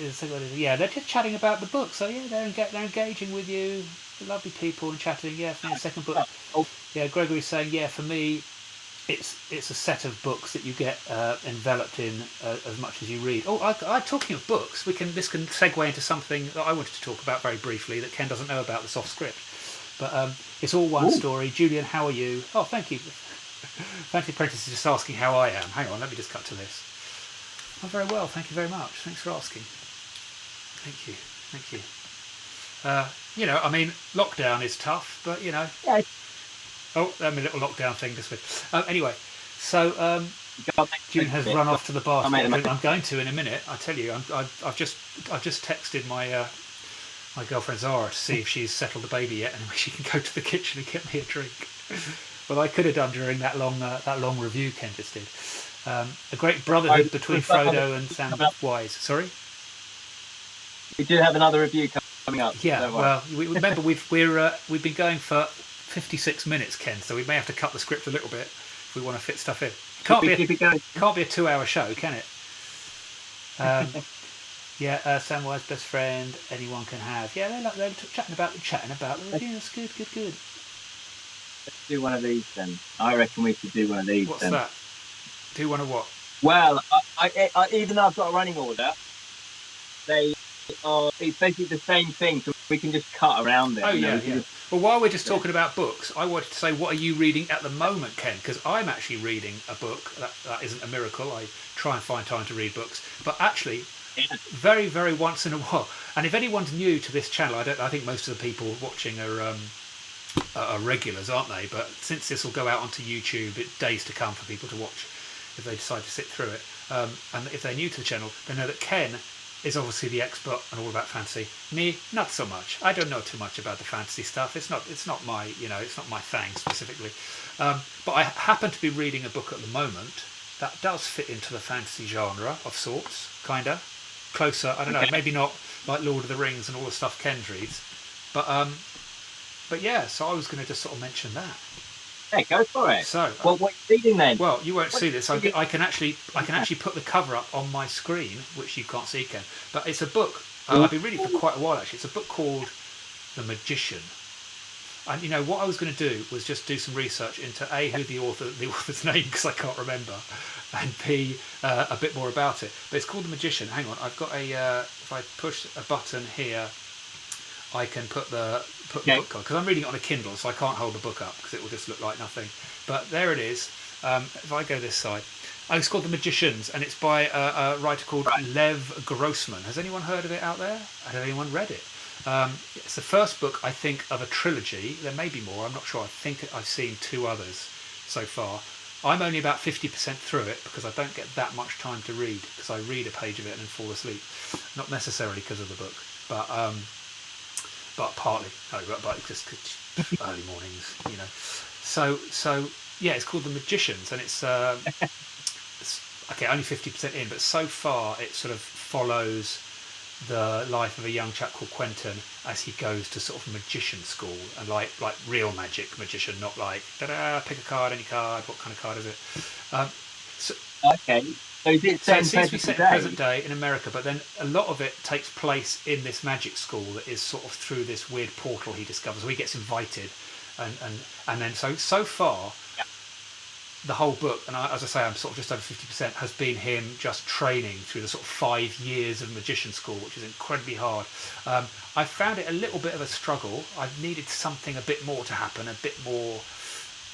Yeah, they're just chatting about the book. So yeah, they're engaging with you. They're lovely people and chatting. Yeah, for the second book. Yeah, Gregory's saying, yeah, for me, it's a set of books that you get enveloped in as much as you read. Oh, I talking of books, this can segue into something that I wanted to talk about very briefly that Ken doesn't know about, the soft script. But it's all one story. Julian, how are you? Oh, thank you. Fancy Apprentice is just asking how I am. Hang on, let me just cut to this. I'm very well, thank you very much. Thanks for asking. Thank you. I mean, lockdown is tough, but Yeah. Oh, a little lockdown thing this week. Anyway, so Julian has run off to the bar. I'm going to in a minute. I tell you, I've just texted my my girlfriend Zara to see if she's settled the baby yet, and she can go to the kitchen and get me a drink. Well, I could have done during that long review Ken just did. A great brotherhood between Frodo and Samwise. Sorry? We do have another review coming up. Yeah, well, remember we've been going for 56 minutes, Ken, so we may have to cut the script a little bit if we want to fit stuff in. Can't be a 2-hour show, can it? Yeah, Samwise's best friend, anyone can have. Yeah, they're chatting about the review. That's good. Let's do one of these then. I reckon we should do one of these. What's then. that? Do one of what? Well, I even though I've got a running order, it's basically the same thing, so we can just cut around it. Oh, yeah. Well, while we're just talking about books, I wanted to say, what are you reading at the moment, Ken? Because I'm actually reading a book. That isn't a miracle. I try and find time to read books. But actually, very, very once in a while. And if anyone's new to this channel, I think most of the people watching are regulars, aren't they? But since this will go out onto YouTube, it's days to come for people to watch if they decide to sit through it. And if they're new to the channel, they know that Ken is obviously the expert on all about fantasy. Me, not so much. I don't know too much about the fantasy stuff. It's not my thing specifically. But I happen to be reading a book at the moment that does fit into the fantasy genre of sorts, kinda closer. I don't know, maybe not like Lord of the Rings and all the stuff Ken reads, but yeah. So I was going to just sort of mention that. Yeah, go for it. So, what are you reading then? Well, you won't see this. I can actually put the cover up on my screen, which you can't see, Ken. But it's a book. I've been reading for quite a while actually. It's a book called The Magician. And what I was going to do was just do some research into who the author's name, because I can't remember, and B, a bit more about it. But it's called The Magician. Hang on, I've got if I push a button here, I can put the book on, because I'm reading it on a Kindle, so I can't hold the book up because it will just look like nothing. But there it is. If I go this side, it's called The Magicians, and it's by a writer called Lev Grossman. Has anyone heard of it out there? Has anyone read it? It's the first book, I think, of a trilogy. There may be more, I'm not sure. I think I've seen 2 others so far. I'm only about 50% through it because I don't get that much time to read, because I read a page of it and then fall asleep. Not necessarily because of the book, but partly. But just early mornings, So yeah, it's called The Magicians, and it's okay, only 50% in, but so far it sort of follows the life of a young chap called Quentin as he goes to sort of magician school, and like real magic magician, not like pick a card, any card. What kind of card is it? Okay. So it seems to be set in present day in America, but then a lot of it takes place in this magic school that is sort of through this weird portal he discovers, where he gets invited, and then so far, the whole book, and as I say, I'm sort of just over 50%, has been him just training through the sort of 5 years of magician school, which is incredibly hard. I found it a little bit of a struggle. I needed something a bit more to happen, a bit more,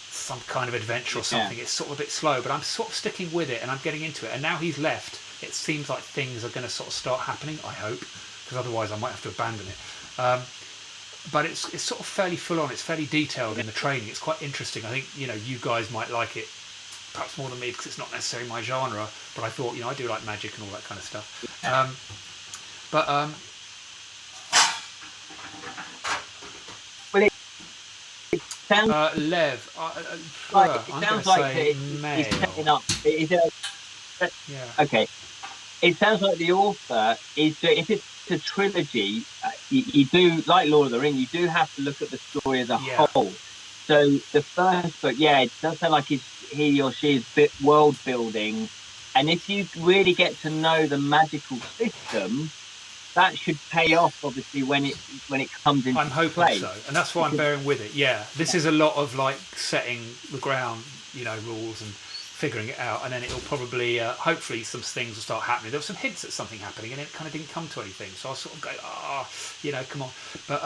some kind of adventure or something. It's sort of a bit slow, but I'm sort of sticking with it and I'm getting into it. And now he's left, it seems like things are going to sort of start happening, I hope, because otherwise I might have to abandon it. But it's sort of fairly full on. It's fairly detailed in the training. It's quite interesting. I think you guys might like it perhaps more than me because it's not necessarily my genre. But I thought I do like magic and all that kind of stuff. Well, it sounds Lev. it sounds like he's setting up. Okay. It sounds like the author is. If it's a trilogy, you do, like Lord of the Rings, you do have to look at the story as a whole. So the first book, it does sound like he or she is world building, and if you really get to know the magical system, that should pay off obviously when it comes into play. I'm hoping so, and that's why I'm bearing with it. This is a lot of like setting the ground, rules and figuring it out, and then it'll probably hopefully some things will start happening. There were some hints at something happening and it kind of didn't come to anything, so I was sort of going come on. But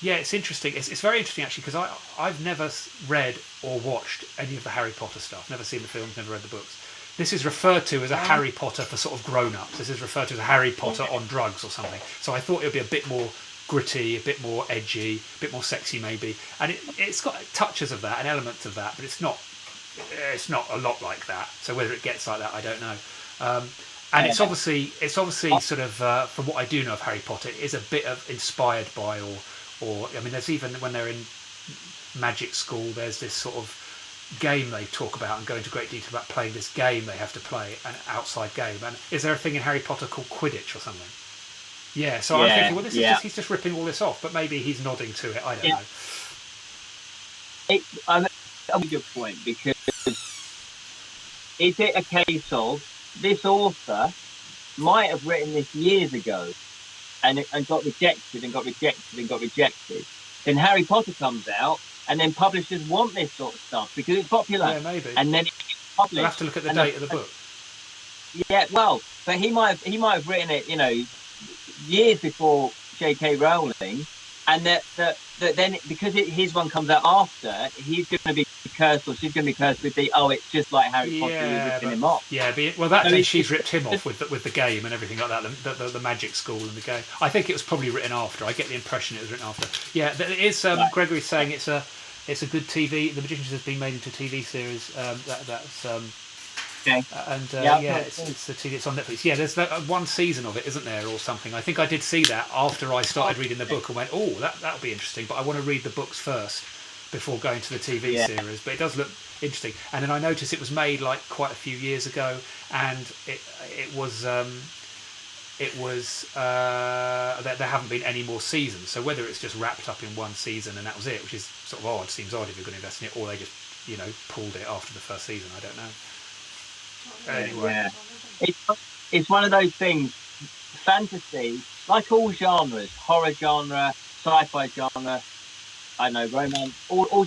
it's interesting. It's very interesting actually, because I've never read or watched any of the Harry Potter stuff, never seen the films, never read the books. This is referred to as a Harry Potter for sort of grown-ups. This is referred to as a Harry Potter on drugs or something. So I thought it would be a bit more gritty, a bit more edgy, a bit more sexy maybe, and it's got touches of that and elements of that, but it's not a lot like that. So whether it gets like that, I don't know. And it's obviously sort of from what I do know of Harry Potter, it is a bit of inspired by or I mean, there's even when they're in magic school, there's this sort of game they talk about and go into great detail about playing this game they have to play, an outside game. And is there a thing in Harry Potter called Quidditch or something? So I'm thinking, well, this is he's just ripping all this off, but maybe he's nodding to it. I don't know. That's a good point, because is it a case of this author might have written this years ago and got rejected and got rejected and got rejected? Then Harry Potter comes out and then publishers want this sort of stuff because it's popular. Yeah, maybe. And then it gets published. We'll have to look at the date of the book. Yeah, well, but he might have written it, years before J.K. Rowling, and that then because his one comes out after, he's going to be cursed, or she's going to be cursed with it's just like Harry Potter, who's ripping him off. Yeah, then she's ripped him off with the game and everything like that, the magic school and the game. I think it was probably written after. I get the impression it was written after. Yeah, it is. Right. Gregory's saying it's a good TV. The Magicians has been made into a TV series. That's. Okay. It's the TV. It's on Netflix. Yeah, there's one season of it, isn't there, or something? I think I did see that after I started reading the book and went, that'll be interesting. But I want to read the books first before going to the TV series. But it does look interesting. And then I noticed it was made like quite a few years ago, and it was there haven't been any more seasons. So whether it's just wrapped up in one season and that was it, which is sort of odd, seems odd if you're going to invest in it, or they just pulled it after the first season. I don't know. Anyway, it's one of those things. Fantasy, like all genres, horror genre, sci-fi genre, I know, romance, all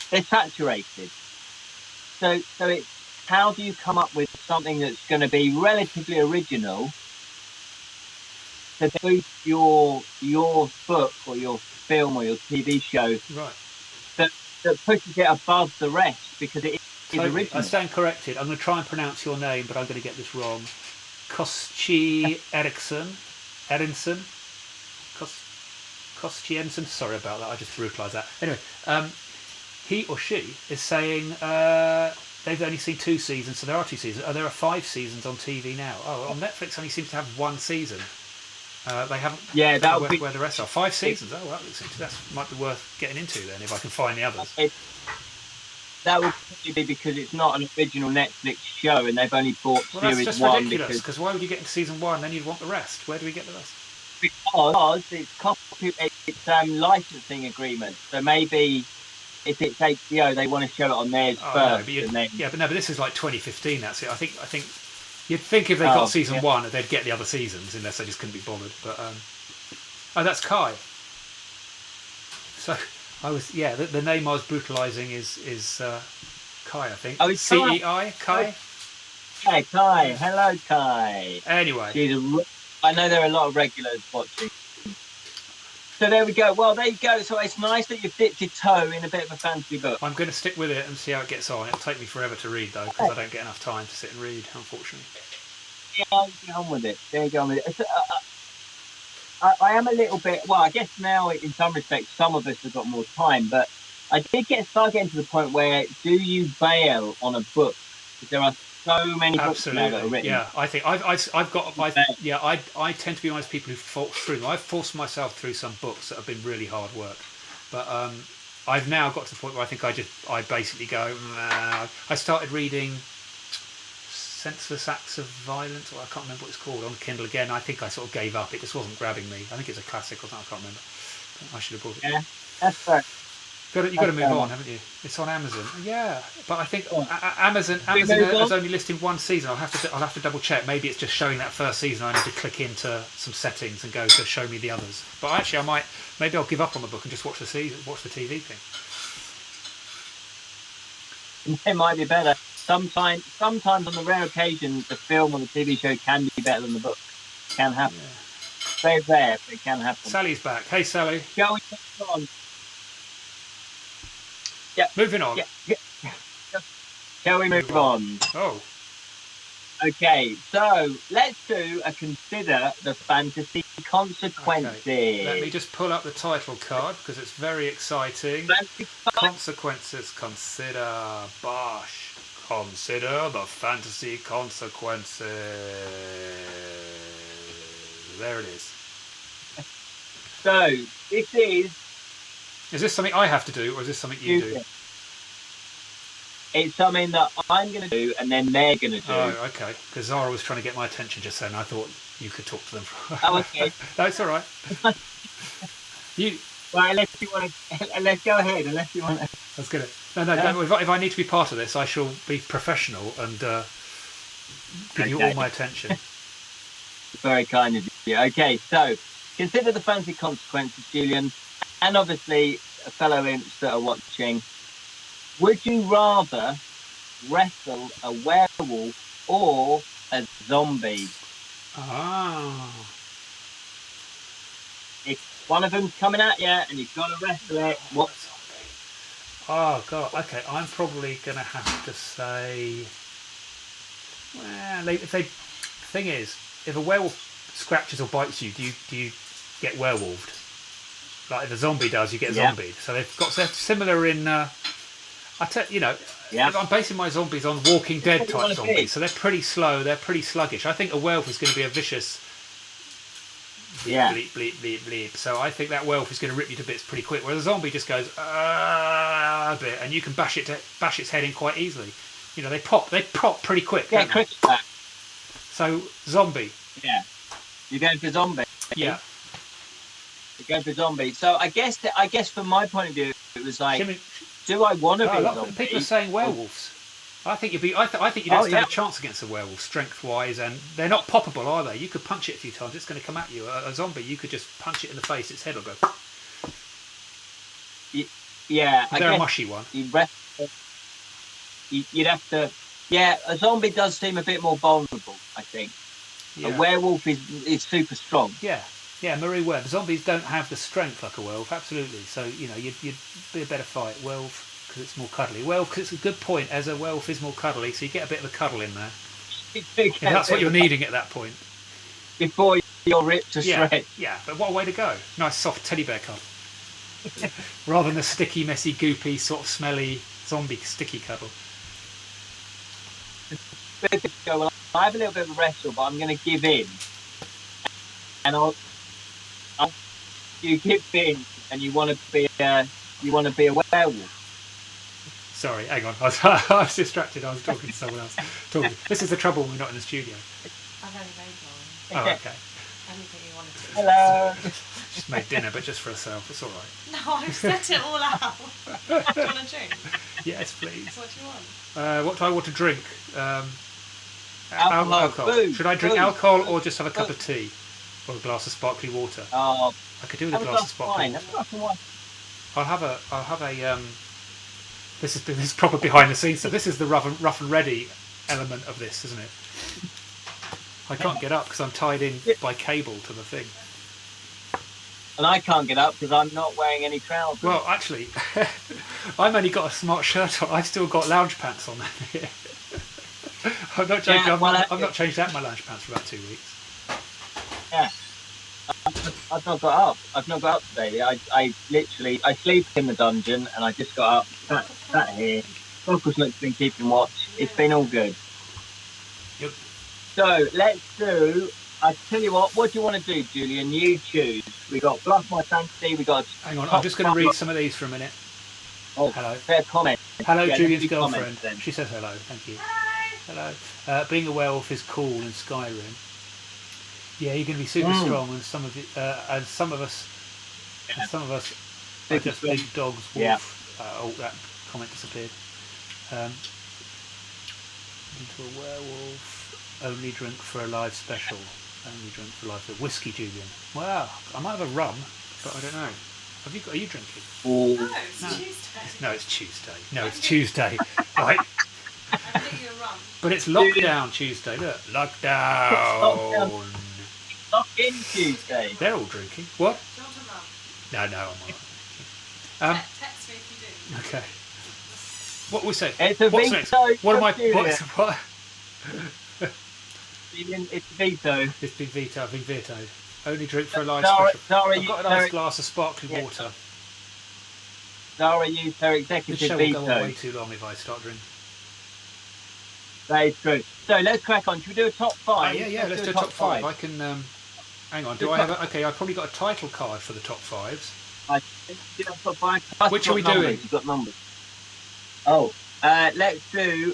they're saturated. So it's how do you come up with something that's going to be relatively original to boost your book or your film or your TV show, right? That pushes it above the rest because it. I stand corrected. I'm going to try and pronounce your name, but I'm going to get this wrong. Kostchi Eriksson. Kostchi. Sorry about that. I just brutalised that. Anyway, he or she is saying they've only seen 2 seasons, so there are 2 seasons. There are 5 seasons on TV now. On Netflix only seems to have 1 season. They haven't. Yeah, that would be where the rest are. 5 seasons. That might be worth getting into then if I can find the others. That would probably be because it's not an original Netflix show and they've only bought series 1. That's just ridiculous, because why would you get into season 1 and then you'd want the rest? Where do we get the rest? Because it's licensing agreement. So maybe if it's HBO, they want to show it on theirs first. But this is like 2015. That's it. I think you'd think if they got season 1, they'd get the other seasons, unless they just couldn't be bothered. But that's Kai. So. I was the name I was brutalising is Kai, I think. Oh, it's CEI, Kai. Hey, Kai. Hello, Kai. Anyway, I know there are a lot of regulars watching. So there we go. Well, there you go. So it's nice that you've dipped your toe in a bit of a fantasy book. I'm going to stick with it and see how it gets on. It'll take me forever to read, though, because I don't get enough time to sit and read, unfortunately. Yeah, get on with it. There you go on with it. I am a little bit. Well, I guess now, in some respects, some of us have got more time. But I did start getting to the point where, do you bail on a book? Because there are so many books now that are written. Yeah, I think I've got. I tend to be one of those people who force through them. I've forced myself through some books that have been really hard work, but I've now got to the point where I think I basically go. I started reading Senseless Acts of Violence, or I can't remember what it's called, on Kindle again. I think I sort of gave up. It just wasn't grabbing me. I think it's a classic or something. I can't remember. I should have bought it. Yeah, that's fair. You've got to move on, haven't you? It's on Amazon. Yeah, but I think Amazon has only listed one season. I'll have to double check. Maybe it's just showing that first season. I need to click into some settings and go to show me the others. But actually, maybe I'll give up on the book and just watch the TV thing. It might be better. Sometimes on the rare occasion, the film or the TV show can be better than the book. It can happen. Yeah. Very rare, but it can happen. Sally's back. Hey, Sally. Shall we move on? Yeah. Moving on. Yeah. Shall we move on? Oh. Okay, so let's do a consider the fantasy consequences. Okay. Let me just pull up the title card because it's very exciting. Consequences. Consider. Bosh. Consider the fantasy consequences. There it is. So, this is... Is this something I have to do, or is this something you do? It's something that I'm going to do, and then they're going to do. Oh, okay. Because Zara was trying to get my attention just then. I thought you could talk to them. Oh, okay. No, it's all right. Well, unless you want to... Let's go ahead, unless you want to... That's good. No, if I need to be part of this, I shall be professional and give you all my attention. Very kind of you. Okay, so consider the fantasy consequences, Julian, and obviously fellow imps that are watching. Would you rather wrestle a werewolf or a zombie? Ah. If one of them's coming at you and you've got to wrestle it, what? Oh god. Okay, I'm probably gonna have to say. Well, the thing is, if a werewolf scratches or bites you, do you get werewolved? Like if a zombie does, you get zombied. So they're similar in. I'm basing my zombies on Walking Dead type zombies, so they're pretty slow, they're pretty sluggish. I think a werewolf is going to be a vicious bleep, bleep, bleep, bleep. So I think that werewolf is going to rip you to bits pretty quick, whereas a zombie just goes a bit, and you can bash its head in quite easily. You know, they pop pretty quick. Yeah, quick back. So zombie. Yeah, you're going for zombie. Yeah. You're going for zombie. So I guess from my point of view, it was like. Do I want to be a zombie? People are saying werewolves. I think you'd be. I think you don't stand a chance against a werewolf, strength-wise, and they're not poppable, are they? You could punch it a few times; it's going to come at you. A zombie, you could just punch it in the face; its head will go. Yeah, they're a mushy one. You'd have to. Yeah, a zombie does seem a bit more vulnerable. I think a werewolf is super strong. Yeah, Marie Webb. Zombies don't have the strength like a werewolf, absolutely. So, you'd be a better fight. Werewolf, because it's more cuddly. Werewolf, because it's a good point, as a werewolf is more cuddly, so you get a bit of a cuddle in there. If that's what you're needing at that point. Before you're ripped to shreds. Yeah, but what a way to go. Nice soft teddy bear cuddle. Rather than the sticky, messy, goopy, sort of smelly, zombie sticky cuddle. Well, I have a little bit of a wrestle, but I'm going to give in. And you give in, and you want to be a werewolf. Sorry, hang on. I was distracted. I was talking to someone else. This is the trouble when we're not in the studio. I've only made one. Oh, okay. Anything you wanted to. Hello. She's made dinner, but just for herself. It's all right. No, I've set it all out. Do you want a drink? Yes, please. What do you want? What do I want to drink? Alcohol. Food. Should I drink alcohol or just have a cup of tea? Or a glass of sparkly water? Oh, I could do with a glass of sparkly water. Wine. I'll have a This is proper behind the scenes stuff. This is the rough and ready element of this, isn't it? I can't get up because I'm tied in by cable to the thing. And I can't get up because I'm not wearing any trousers. Well, actually, I've only got a smart shirt on. I've still got lounge pants on here. I'm not joking. Yeah, I've not changed out my lounge pants for about 2 weeks. Yeah. I've not got up. I've not got up today. I sleep in the dungeon and I just got up, sat here. Focusnut's been keeping watch. It's been all good. Yep. So let's do. I tell you what do you want to do, Julian? You choose. We got Bluff My Fantasy. We got. Hang on, I'm just going to read some of these for a minute. Oh, hello. Fair comment. Hello, Yeah, Julian's comments, girlfriend. then. She says hello. Thank you. Hi. Hello. Being a werewolf is cool in Skyrim. Yeah, you're going to be super strong, and some of us are just big dogs. Wolf. Yeah. Oh, that comment disappeared. Into a werewolf. Only drink for a live special. Only drink for live whiskey, Julian. Wow, I might have a rum, but I don't know. Are you drinking? Oh. No, it's Tuesday. No, it's Tuesday. No, it's Tuesday. Right. I think you're wrong. But it's lockdown Tuesday. Look, lockdown. Lock in Tuesday. They're all drinking. What? Do you want a rum? No, I'm alright. Text me if you do. Okay. What we say? It's a What's veto. next? What am I? Julian. What? Julian, it's veto. It's been vetoed. I've been vetoed. Only drink for a live Zara, special. I've got a nice glass of sparkling water. Zara used her This executive show will go on way veto. too long if I start drinking. That is true. So let's crack on. Should we do a top five? Yeah. Let's do a top five. I can. Hang on. Do I have? Okay, I've probably got a title card for the top fives. Top five. Which are we doing? You've got numbers. Oh, let's do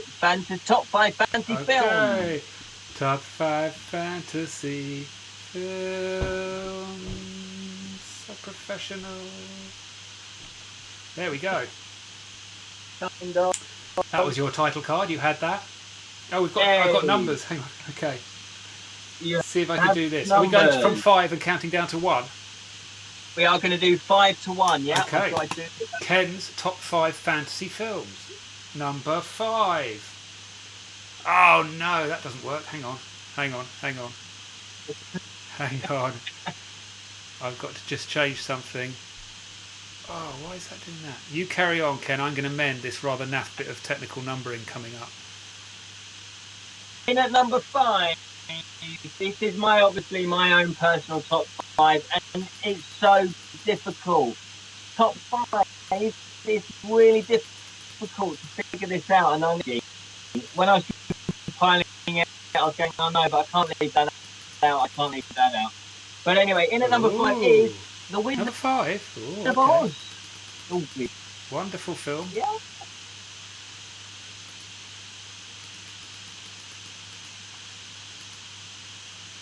top five fantasy films. Okay. Top 5 fantasy films. So professional. There we go. That was your title card. You had that. Oh, I've got numbers. Hang on. Okay. You See if I can do this. Are we going from 5 and counting down to 1? We are going to do 5 to 1. Yeah. Okay. That's what I do. Ken's top 5 fantasy films. Number 5. Oh no, that doesn't work. Hang on. Hang on. I've got to just change something. Oh, why is that doing that? You carry on, Ken. I'm going to mend this rather naff bit of technical numbering coming up. In at number 5, this is obviously my own personal top 5, and it's so difficult. Top 5 is really difficult to figure this out, and when I was compiling it, I was going, oh no, but I can't leave that out. But anyway, in at number 5 is The Wizard Number 5. Ooh, of okay. Oz. Oh, please. Wonderful film. Yeah.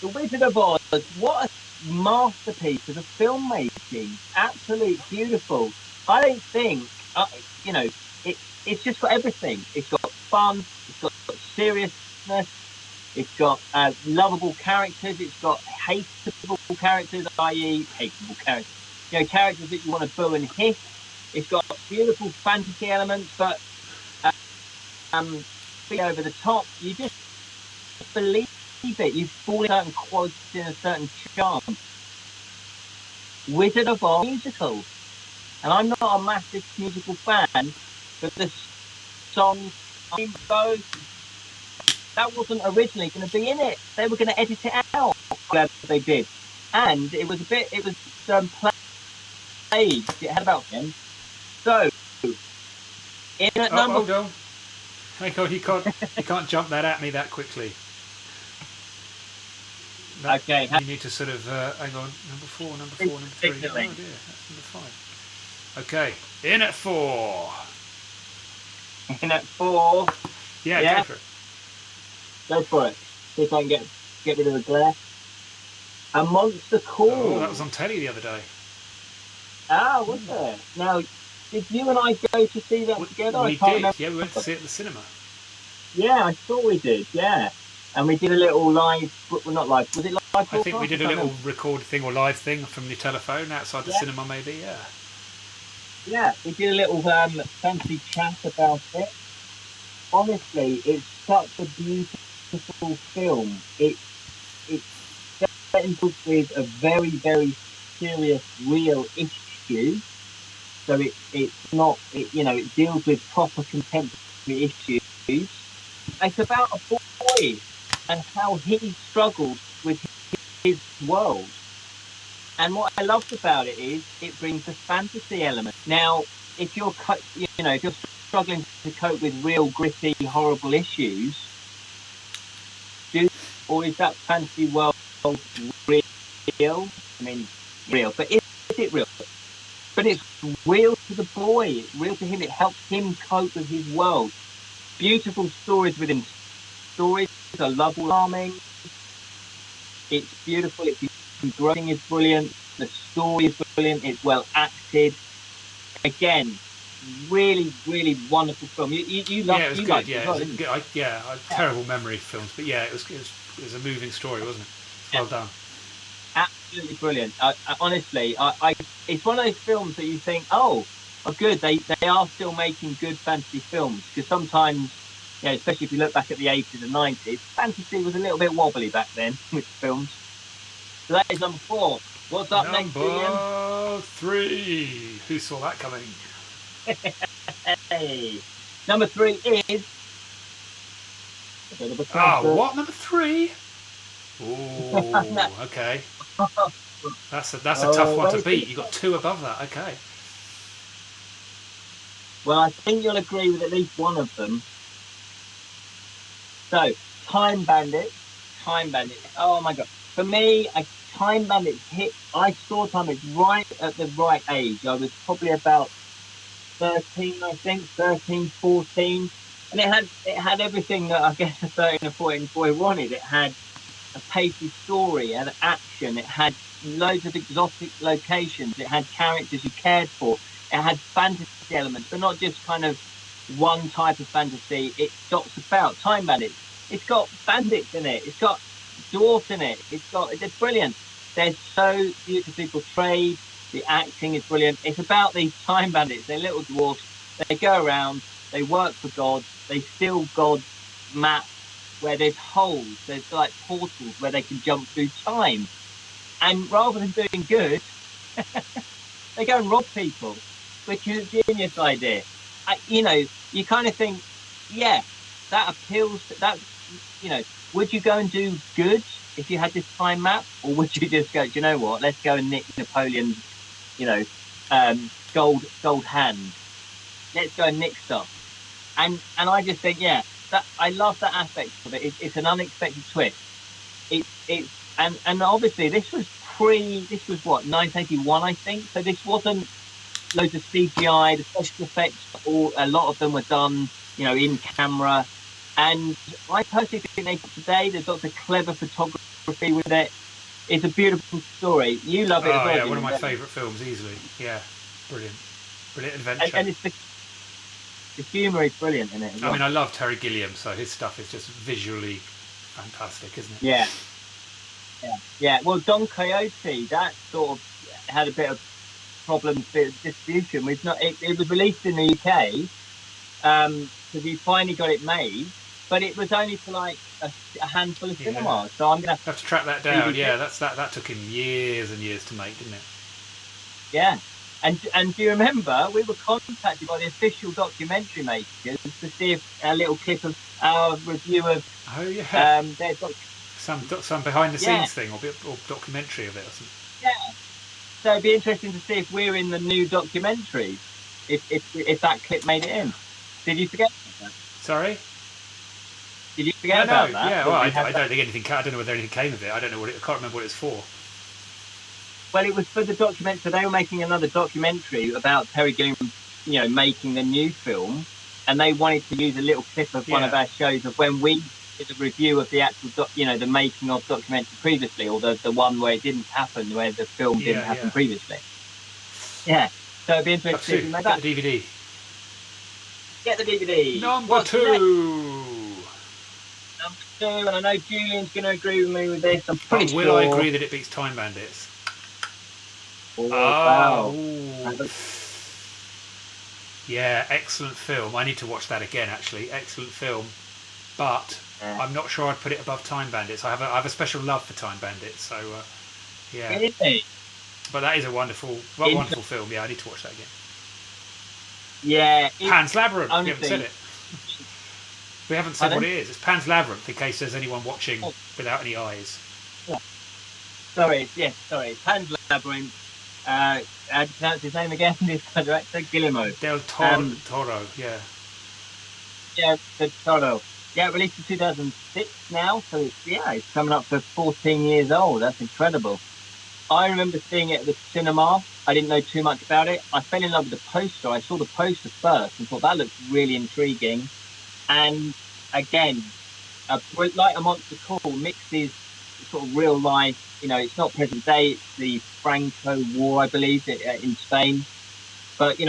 The Wizard of Oz. What a masterpiece of the filmmaking. Absolutely beautiful. I don't think, it's just got everything. It's got fun. It's got seriousness. It's got lovable characters. It's got hateable characters, i.e. hateable characters. Characters that you want to boo and hiss. It's got beautiful fantasy elements, but be over the top. You just believe it. You fall in certain qualities in a certain charm. Wizard of Oz musical. And I'm not a massive musical fan, but the songs, that wasn't originally going to be in it. They were going to edit it out. Glad they did. And it was played. It had about him. So, in at number... Hold on. Hang on, you can't jump that at me that quickly. Okay. You need to sort of, hang on, number 4, number 3. Oh dear, that's number 5. Okay, in at 4. In at 4. Yeah, go for it. Go for it. See if I can get rid of the glare. A Monster Call. Oh, that was on telly the other day. Ah, was there? Now, did you and I go to see that together? We did. Remember. Yeah, we went to see it at the cinema. Yeah, I thought we did. Yeah, and we did a little live. Well, not live. Was it live? I think we did a little record thing or live thing from the telephone outside the cinema, maybe. Yeah. Yeah, we did a little fancy chat about it. Honestly, it's such a beautiful film. It deals with a very, very serious, real issue. So it's not, it deals with proper contemporary issues. It's about a boy and how he struggles with his world. And what I loved about it is it brings a fantasy element. Now, if you're, if you're struggling to cope with real gritty, horrible issues, or is that fantasy world real? I mean, real, but is it real? But it's real to the boy. It's real to him. It helps him cope with his world. Beautiful stories within stories. I love alarming. It's beautiful. It's growing is brilliant. The story is brilliant. It's well acted. Again, really, really wonderful film. You love. Yeah, it was You good. liked Yeah, it as well, it was didn't good. you? I had terrible memory for films, but yeah, it was a moving story, wasn't it? Well done. Absolutely brilliant. Honestly, it's one of those films that you think, oh, good. They are still making good fantasy films because sometimes, especially if you look back at the 80s and 90s, fantasy was a little bit wobbly back then with films. So that is number 4. What's up next, Julian? Number 3. Who saw that coming? Hey, number 3 is a bit of a Oh, classic. what? Number 3? Oh, okay. That's a tough one to beat. You got 2 above that. Okay. Well, I think you'll agree with at least one of them. So, Time Bandits. Time Bandits. Oh my god. For me, Time Bandits hit. I saw Time Bandits right at the right age. I was probably about 13, I think, 13, 14. And it had everything that I guess a 13 or 14 boy wanted. It had a pacey story, it had action, it had loads of exotic locations, it had characters you cared for, it had fantasy elements, but not just kind of one type of fantasy. It talks about time bandits. It's got bandits in it. It's got dwarfs in it. It's brilliant. They're so beautifully portrayed. The acting is brilliant. It's about these time bandits. They're little dwarfs. They go around. They work for gods. They steal gods' maps where there's holes. There's like portals where they can jump through time. And rather than doing good, they go and rob people, which is a genius idea. You kind of think, yeah, that appeals to that. Would you go and do good if you had this time map, or would you just go, do you know what? Let's go and nick Napoleon's, you know, gold hand. Let's go and nick stuff. And I just think, yeah, that I love that aspect of it. It's an unexpected twist. It's and obviously this was what 1981, I think. So this wasn't loads of CGI. The special effects, a lot of them were done, in camera. And I personally think today there's lots of clever photography with it. It's a beautiful story. You love it as well. Yeah, one of my favourite films, easily. Yeah, brilliant adventure. And it's the humour is brilliant in it as well. I mean, I love Terry Gilliam, so his stuff is just visually fantastic, isn't it? Yeah. Well, Don Quixote, that sort of had a bit of problems with distribution. It was released in the UK because we finally got it made, but it was only for like a handful of cinemas. So I'm gonna have to track that down. Yeah, that took him years and years to make, didn't it? Yeah. And do you remember we were contacted by the official documentary makers to see if a little clip of our review of their some behind the scenes thing or documentary of it or something. Yeah. So it'd be interesting to see if we're in the new documentary, if that clip made it in. Did you forget about that? Sorry? Did you forget about that? Yeah, well, I don't think anything. I don't know whether anything came of it. I don't know I can't remember what it's for. Well, it was for the documentary. So they were making another documentary about Terry Gilliam, making the new film, and they wanted to use a little clip of one of our shows of when we did a review of the actual, the making of documentary previously, or the one where it didn't happen, where the film didn't happen previously. Yeah, so it'd be interesting to make that. Get the DVD. Get the DVD. Number 2. Number 2, and I know Julian's going to agree with me with this. I'm pretty sure. Will I agree that it beats Time Bandits? Oh, wow. Yeah, excellent film. I need to watch that again. Actually, excellent film. But I'm not sure I'd put it above Time Bandits. I have a special love for Time Bandits. So yeah. Really? But that is a wonderful film. Yeah, I need to watch that again. Yeah. Pan's Labyrinth. We haven't Honestly, said it. We haven't said what it is. It's Pan's Labyrinth, in case there's anyone watching without any eyes. Yeah. Sorry. Pan's Labyrinth. How do you pronounce his name again? This director, Guillermo Del Toro. Yeah. Yeah, Del Toro. Yeah, released in 2006 now, so it's coming up for 14 years old. That's incredible. I remember seeing it at the cinema. I didn't know too much about it. I fell in love with the poster. I saw the poster first and thought that looked really intriguing. And again, like A Monster Call mixes sort of real life. It's not present day. It's the Franco War, I believe, in Spain. But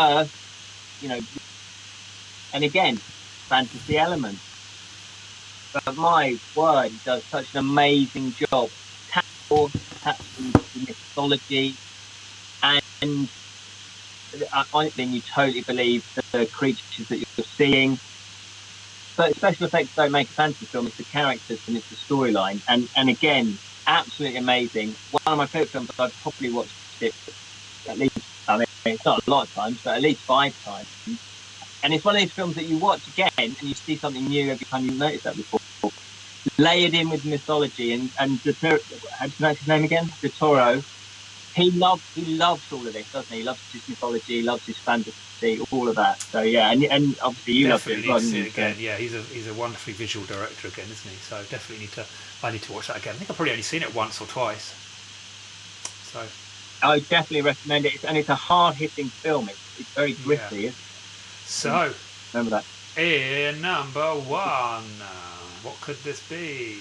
Earth, and again, fantasy elements. But my word, he does such an amazing job. Tapping the mythology, and I think you totally believe the creatures that you're seeing. But special effects don't make a fantasy film; it's the characters and it's the storyline. And again, absolutely amazing. One of my favourite films. I've probably watched it at least. I mean, it's not a lot of times, but at least 5 times. And it's one of these films that you watch again and you see something new every time you notice that before. Layered in with mythology and how do you pronounce his name again? Del Toro. He loves all of this, doesn't he? He loves his mythology, he loves his fantasy, all of that. So yeah, and obviously you love it as well. Definitely need to see it again. Yeah, he's a wonderfully visual director again, isn't he? So definitely I need to watch that again. I think I've probably only seen it once or twice. So I definitely recommend it. And it's a hard-hitting film. It's very gritty, isn't it? So remember that. In number 1. What could this be?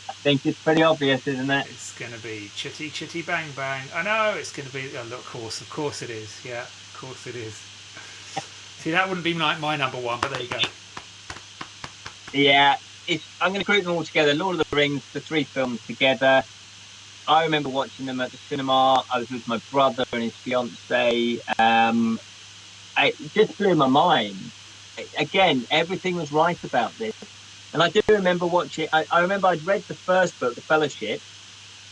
I think it's pretty obvious, isn't it? It's going to be Chitty Chitty Bang Bang. I know it's going to be. Of course it is. Yeah, of course it is. See, that wouldn't be my number 1, but there you go. Yeah, I'm going to group them all together. Lord of the Rings, the 3 films together. I remember watching them at the cinema. I was with my brother and his fiance. It just blew my mind. Again, everything was right about this. And I do remember watching, I remember I'd read the first book, The Fellowship,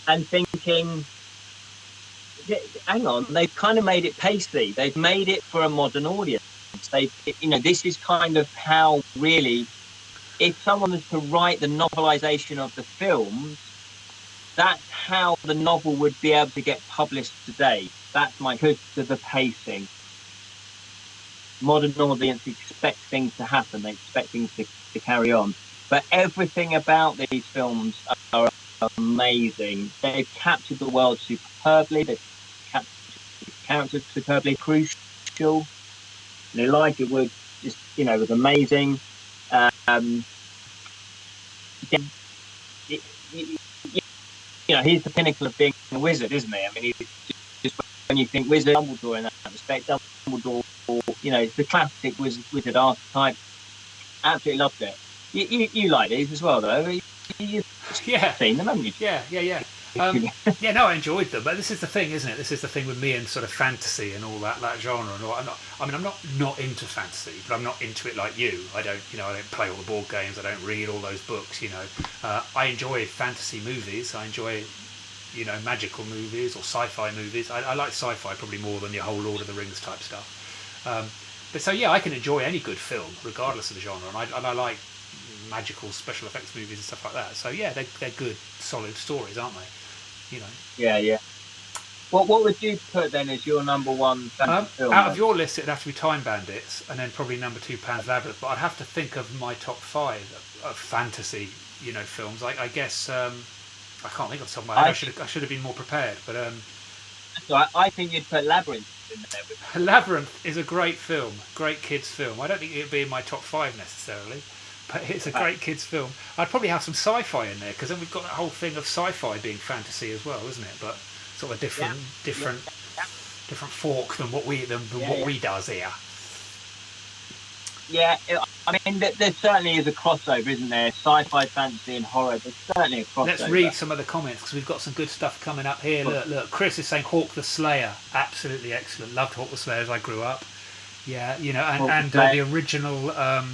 and thinking, hang on, they've kind of made it pacey. They've made it for a modern audience. This is kind of how really, if someone was to write the novelization of the films, that's how the novel would be able to get published today. That's because of the pacing. Modern audience expect things to happen. They expect things to carry on. But everything about these films are amazing. They've captured the world superbly. They've captured the characters superbly. Crucial. Elijah Wood just, was amazing. He's the pinnacle of being a wizard, isn't he? I mean, he's just when you think wizard, Dumbledore in that respect, Dumbledore, it's the classic wizard archetype. Absolutely loved it. You like these as well, though. You've seen them, haven't you? Yeah. No, I enjoyed them, but this is the thing, isn't it? This is the thing with me and sort of fantasy and all that genre. And all. I'm not into fantasy, but I'm not into it like you. I don't play all the board games. I don't read all those books. I enjoy fantasy movies. I enjoy, magical movies or sci-fi movies. I like sci-fi probably more than your whole Lord of the Rings type stuff. But so yeah, I can enjoy any good film regardless of the genre, and I like magical special effects movies and stuff like that. So yeah, they're good, solid stories, aren't they? Yeah. What would you put then as your number 1 fantasy film? Out of your list, it'd have to be Time Bandits, and then probably number 2, Pan's Labyrinth. But I'd have to think of my top 5 of fantasy, films. I guess I can't think of some. I should have been more prepared. But I think you'd put Labyrinth in there. Labyrinth is a great film, great kids film. I don't think it'd be in my top 5 necessarily, but it's a great kids film. I'd probably have some sci-fi in there because then we've got that whole thing of sci-fi being fantasy as well, isn't it? But sort of a different fork than what we does here. Yeah, I mean, there certainly is a crossover, isn't there? Sci-fi, fantasy, and horror. There's certainly a crossover. Let's read some of the comments because we've got some good stuff coming up here. Look. Chris is saying Hawk the Slayer, absolutely excellent. Loved Hawk the Slayer as I grew up. Yeah, you know, and the original was a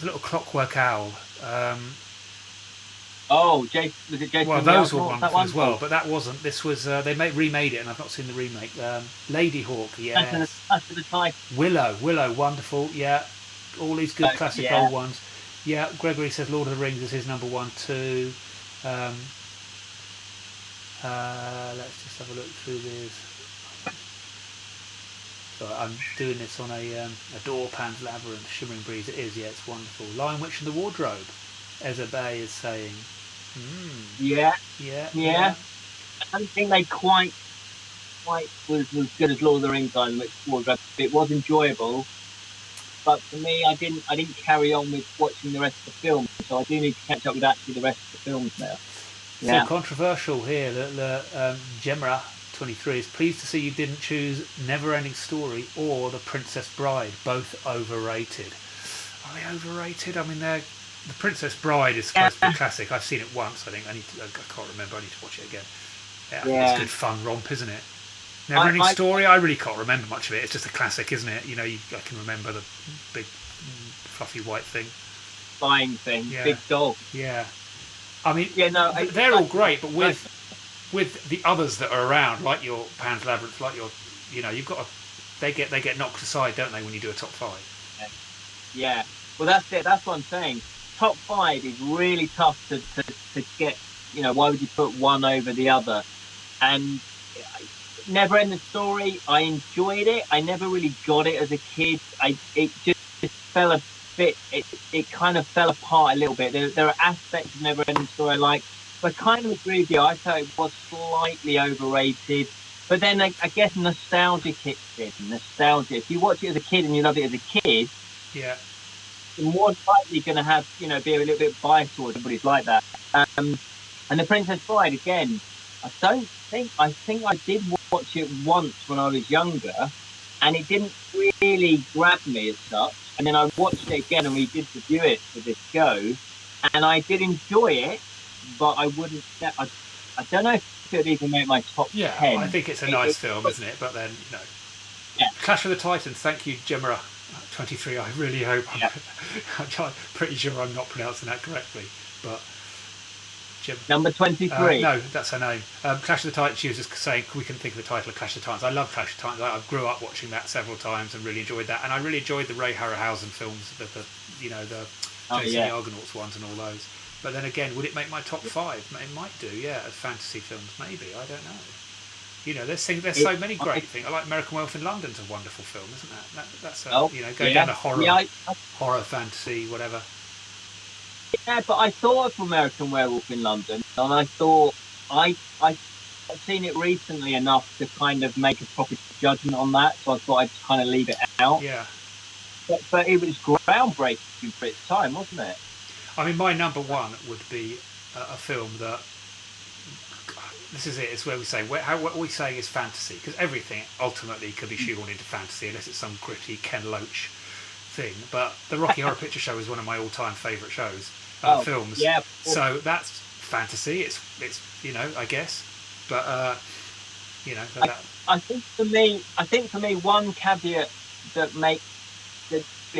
little Clockwork Owl. Was it Jason? Well, those were wonderful as well, but that wasn't. This was they remade it, and I've not seen the remake. Lady Hawk, yes. Willow, wonderful, yeah. All these good classic old ones. Yeah, Gregory says Lord of the Rings is his number one too. Let's just have a look through this. So I'm doing this on a Door, Pan's Labyrinth, Shimmering Breeze. It is, yeah, it's wonderful. Lion Witch in the Wardrobe, Ezra Bay is saying. Yeah. I don't think they quite was as good as Lord of the Rings Lion Witch in the Wardrobe. It was enjoyable, but for me, I didn't carry on with watching the rest of the film. So I do need to catch up with actually the rest of the films now. Yeah. So controversial here. Gemra 23 is pleased to see you didn't choose Never-Ending Story or The Princess Bride. Both overrated. Are they overrated? I mean, The Princess Bride is supposed to be a classic. I've seen it once. I think I can't remember. I need to watch it again. Yeah, it's good fun romp, isn't it? Never-Ending Story. I really can't remember much of it. It's just a classic, isn't it? You know, I can remember the big fluffy white thing, flying thing, big dog. Yeah. I mean, they're all great, but with the others that are around, like your Pan's Labyrinth, like your, you've got they get knocked aside, don't they, when you do a top five? Yeah. Well, that's it. That's what I'm saying. Top five is really tough to get. Why would you put one over the other? And Never Ending Story, I enjoyed it. I never really got it as a kid. It just fell a bit. It kind of fell apart a little bit. There are aspects of Never Ending Story I like. But I kind of agree with you. I thought it was slightly overrated. But then I guess nostalgia kicks in. Nostalgia. If you watch it as a kid and you love it as a kid, yeah, you're more likely going to have, be a little bit biased towards everybody's like that. And The Princess Bride, again, I think I did watch it once when I was younger, and it didn't really grab me as such. And then I watched it again, and we did review it for this show, and I did enjoy it, but I wouldn't. I don't know if it would even make my top 10. I think it's a nice film, isn't it? But then, Yeah. Clash of the Titans. Thank you, Gemma 23. I really hope. I'm pretty sure I'm not pronouncing that correctly, but. Number 23. No, that's her name. Clash of the Titans. She was just saying we couldn't think of the title of Clash of the Titans. I love Clash of the Titans. I grew up watching that several times and really enjoyed that. And I really enjoyed the Ray Harryhausen films, the Jason the Argonauts ones and all those. But then again, would it make my top 5? It might do, yeah. As fantasy films, maybe. I don't know. There's so many great things. I like American Werewolf in London's a wonderful film, isn't that? That's go down the horror, fantasy, whatever. Yeah, but I thought of American Werewolf in London, and I thought I've seen it recently enough to kind of make a proper judgment on that, so I thought I'd kind of leave it out. Yeah. But it was groundbreaking for its time, wasn't it? I mean, my number one would be a film that. This is it. It's where we say what we say is fantasy, because everything ultimately could be shoehorned into fantasy unless it's some gritty Ken Loach thing. But the Rocky Horror Picture Show is one of my all-time favourite shows, films. Yeah. So that's fantasy. It's I guess, but I think for me, one caveat that really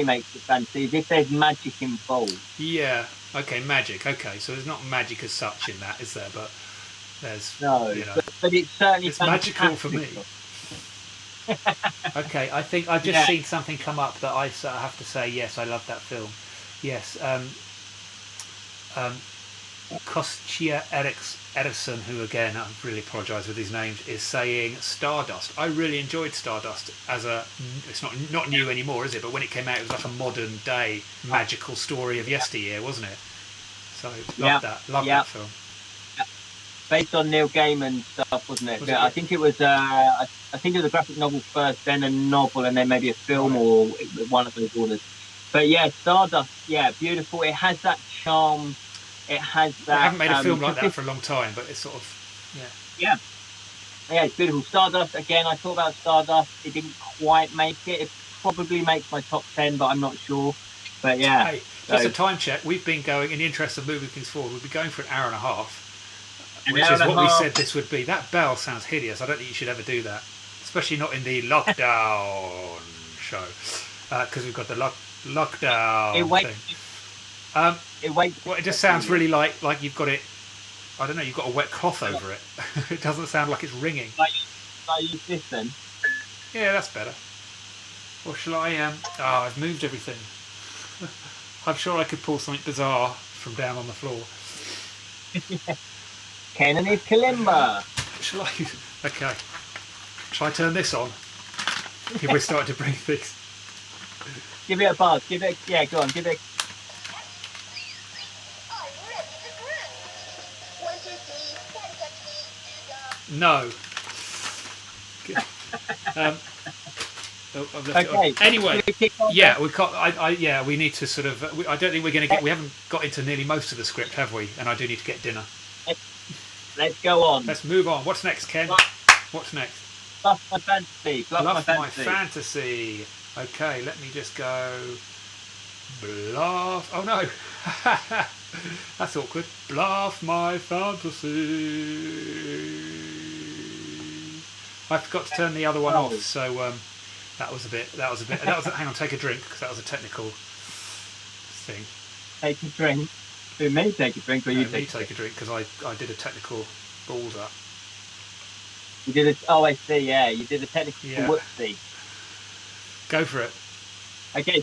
makes it fantasy is if there's magic involved. Yeah. Okay. Magic. Okay. So there's not magic as such in that, is there? But there's but it's certainly magical for me. Okay, I think I've just seen something come up that I have to say. Yes, I love that film. Yes, Kostya Eriksson, who again I really apologise with his names, is saying Stardust. I really enjoyed Stardust it's not new anymore, is it? But when it came out, it was like a modern day magical story of yesteryear, wasn't it? So love that film. Based on Neil Gaiman stuff, wasn't it? I think it was. I think it was a graphic novel first, then a novel, and then maybe a film or one of those orders. But yeah, Stardust. Yeah, beautiful. It has that charm. It has that. I haven't made a film like that for a long time, but it's sort of. Yeah, it's beautiful. Stardust. Again, I thought about Stardust. It didn't quite make it. It probably makes my top 10, but I'm not sure. But yeah. Hey, just a time check. We've been going, in the interest of moving things forward, we've been going for an hour and a half, which is what we said this would be. That bell sounds hideous. I don't think you should ever do that, especially not in the lockdown show, because we've got the lockdown thing. Well, it just sounds really like you've got it. I don't know. You've got a wet cloth over it. It doesn't sound like it's ringing. Like use this then. Yeah, that's better. Or shall I? I've moved everything. I'm sure I could pull something bizarre from down on the floor. Ken and his kalimba. Shall I? Okay. Shall I turn this on? If we're starting to bring things. Give it a buzz. Go on. Give it. No. Okay. Anyway, yeah, we can't. We need to sort of. I don't think we're going to get. We haven't got into nearly most of the script, have we? And I do need to get dinner. Let's go on. Let's move on. What's next, Ken? What's next? Bluff my fantasy. Bluff my fantasy. Okay, let me just go. Bluff. Oh no, that's awkward. Bluff my fantasy. I forgot to turn the other one off, so that was a bit. Hang on, take a drink because that was a technical thing. Take a drink. Who, me take a drink or you take a drink because I did a technical balls up. You did it. Oh, I see. Yeah, you did a technical whoopsie. Go for it. Okay.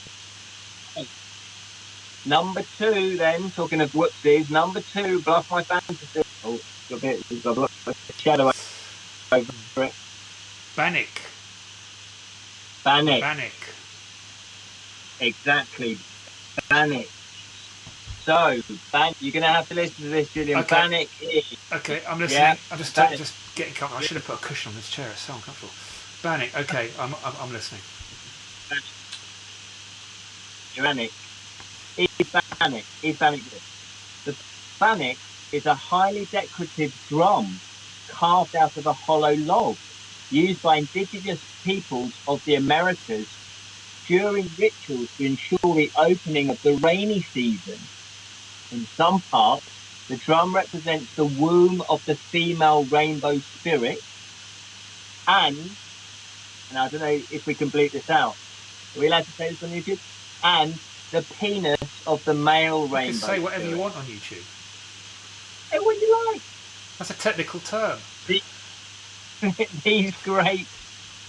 Number 2, then, talking of whoopsies, number 2, Bluff my fantasy. Oh, you've got a shadow over it. Bannock. Exactly. Bannock. So, you're going to have to listen to this, Julian. Okay. Bannock is... Okay, I'm listening. Yeah. I'm just getting comfortable. I should have put a cushion on this chair. It's so uncomfortable. Bannock. Okay, I'm listening. Bannock. Is Bannock this? The bannock is a highly decorative drum carved out of a hollow log used by indigenous peoples of the Americas during rituals to ensure the opening of the rainy season. In some parts, the drum represents the womb of the female rainbow spirit, and I don't know if we can bleep this out. Are we allowed to say this on YouTube? And the penis of the male rainbow. You can say whatever spirit. you want on YouTube. Say what you like. That's a technical term. These great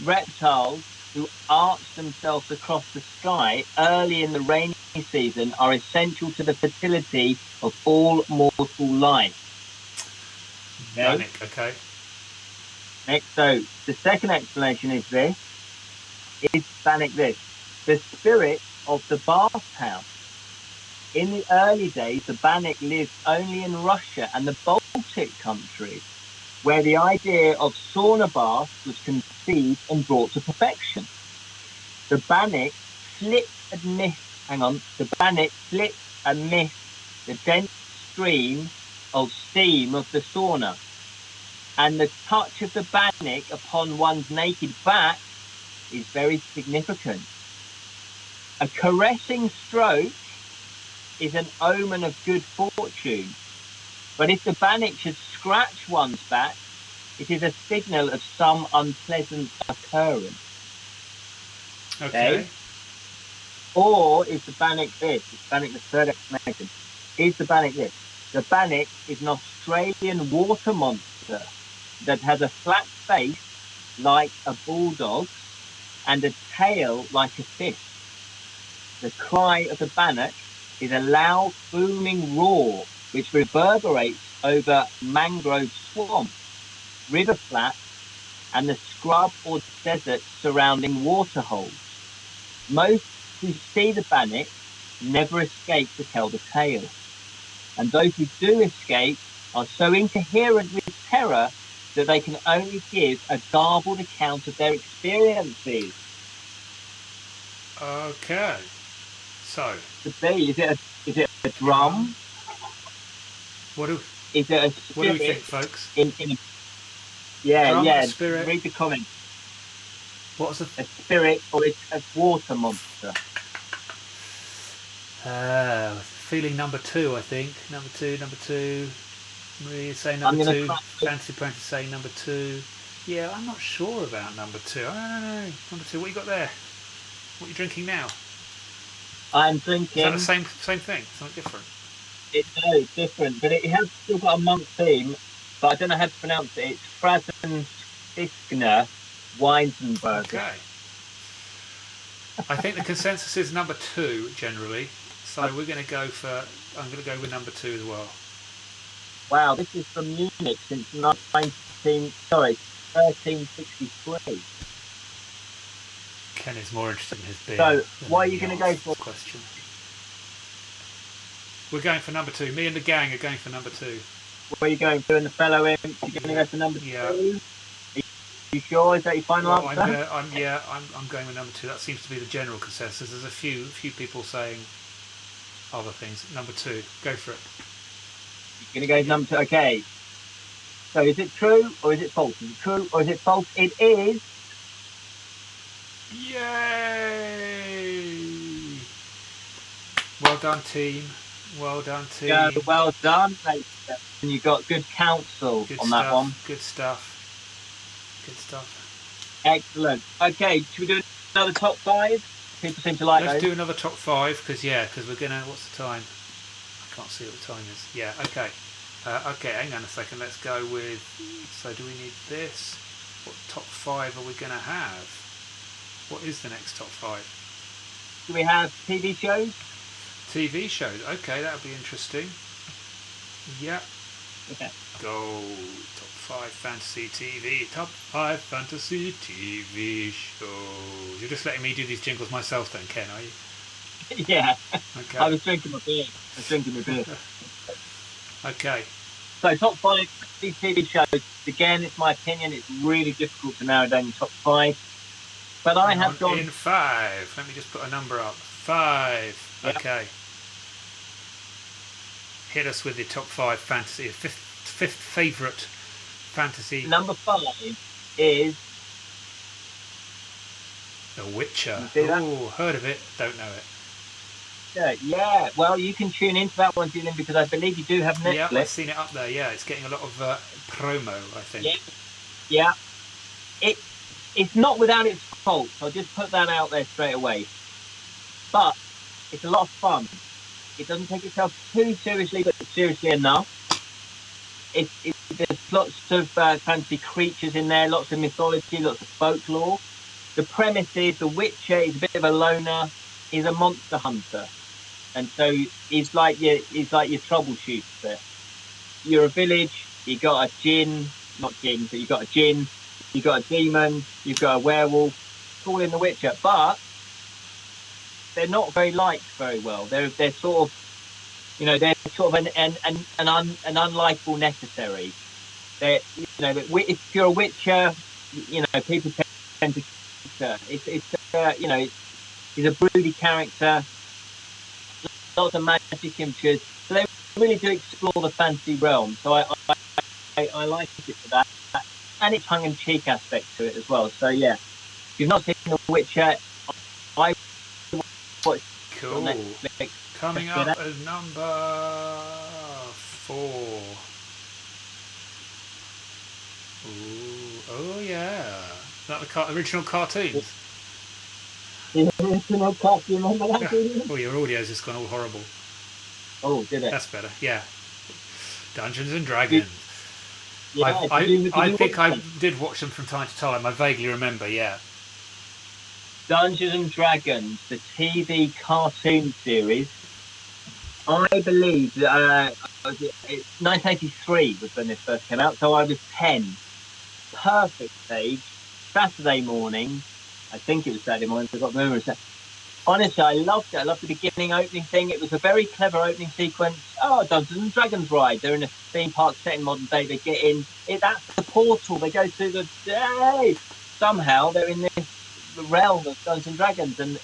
reptiles who arch themselves across the sky early in the rainy season are essential to the fertility of all mortal life. Okay. Next, so the second explanation is this. Is Bannock this? The spirit of the bathhouse. In the early days, the Bannock lived only in Russia and the Baltic countries, where the idea of sauna baths was conceived and brought to perfection. The Bannock slipped amidst the dense stream of steam of the sauna, and the touch of the Bannock upon one's naked back is very significant. A caressing stroke is an omen of good fortune, but if the Bannock should scratch one's back, it is a signal of some unpleasant occurrence. Okay. Or is the Bannock this? Is Bannock the third explanation? Is the Bannock this? The Bannock is an Australian water monster that has a flat face like a bulldog and a tail like a fish. The cry of the Bannock is a loud booming roar which reverberates over mangrove swamp, river flats, and the scrub or desert surrounding waterholes. Most who see the Bannock never escape to tell the tale, and those who do escape are so incoherent with terror that they can only give a garbled account of their experiences. Okay. So. The B, is it a drum? Is it a spirit? What do we think, folks? Yeah, drum, yeah. Spirit. Read the comments. What's the A spirit or it's a water monster? feeling number 2? I think number two. Maria say I'm number gonna 2. try. Fancy Apprentice say number 2. Yeah, I'm not sure about number 2. I don't know. Number 2. What you got there? What are you drinking now? I'm Is that drinking. the same thing? Something different? It's different, but it has still got a monk theme. But I don't know how to pronounce it. It's Franziskaner Weisenberger. Okay. I think the consensus is number 2 generally. So we're going to go for. I'm going to go with number 2 as well. Wow, this is from Munich since 1363. Ken is more interested in his beer. So, than what are in you the going to go answer for? to this question. We're going for number 2. Me and the gang are going for number 2. Where are you going for in the fellow imp? You're going to go for number 2? You sure? Is that your final answer? I'm going with number 2. That seems to be the general consensus. There's a few people saying other things. Number 2. Go for it. You're going to go number 2. Okay. So is it true or is it false? Is it true or is it false? It is. Yay! Well done, team. Well done, team. Yeah, well done, mate. And you got good counsel on that one. Good stuff. Excellent. Okay, should we do another top 5? People seem to like Let's those. do another top 5 because we're gonna. What's the time? I can't see what the time is. Yeah. Okay. Okay. Hang on a second. Let's go with. So do we need this? What top 5 are we gonna have? What is the next top 5? Do we have TV shows? TV shows. Okay, that'll be interesting. Yeah. Okay. Go. Top 5 fantasy TV. Top 5 fantasy TV shows. You're just letting me do these jingles myself then, Ken, are you? Yeah. Okay. I was drinking my beer. Okay. So top 5 these TV shows. Again, it's my opinion. It's really difficult to narrow down your top 5. But I have gone in 5. Let me just put a number up. 5. Yep. Okay. Hit us with the top 5 fantasy. Fifth favourite fantasy. Number 5 is The Witcher. Oh, heard of it. Don't know it. Yeah. Well, you can tune into that one, Julian, because I believe you do have Netflix. Yeah, I've seen it up there. Yeah, it's getting a lot of promo, I think. Yeah. It's not without its faults. I'll just put that out there straight away. But it's a lot of fun. It doesn't take itself too seriously, but seriously enough. There's lots of fantasy creatures in there, lots of mythology, lots of folklore. The premise is the Witcher is a bit of a loner. He's a monster hunter, and so he's like your troubleshooter. You're a village. You got a djinn, not jinn, but you got a djinn. You got a demon. You've got a werewolf. It's all in the Witcher, but they're not very liked very well. They're sort of, they're sort of an unlikable necessary. If you're a Witcher, people tend to. He's a broody character. Lots of magic images. So they really do explore the fantasy realm. So I like it for that, and its tongue-in-cheek aspect to it as well. So yeah, if you've not seen The Witcher, I watch cool. Netflix. Coming up as number 4. Ooh, oh yeah, is that the original cartoons? The original cartoon, remember that? Oh, your audio's just gone all horrible. Oh, did it? That's better. Yeah. Dungeons and Dragons. Yeah, I think I did watch them from time to time. I vaguely remember. Yeah. Dungeons and Dragons, the TV cartoon series. I believe that 1983 was when this first came out, so I was 10. Perfect age. Saturday morning. I think it was Saturday morning. I got the memory. Honestly, I loved it. I loved the beginning opening thing. It was a very clever opening sequence. Oh, Dungeons and Dragons ride. They're in a theme park set in modern day. They get in. That's the portal. They go through the day. Somehow they're in this realm of Dungeons and Dragons, and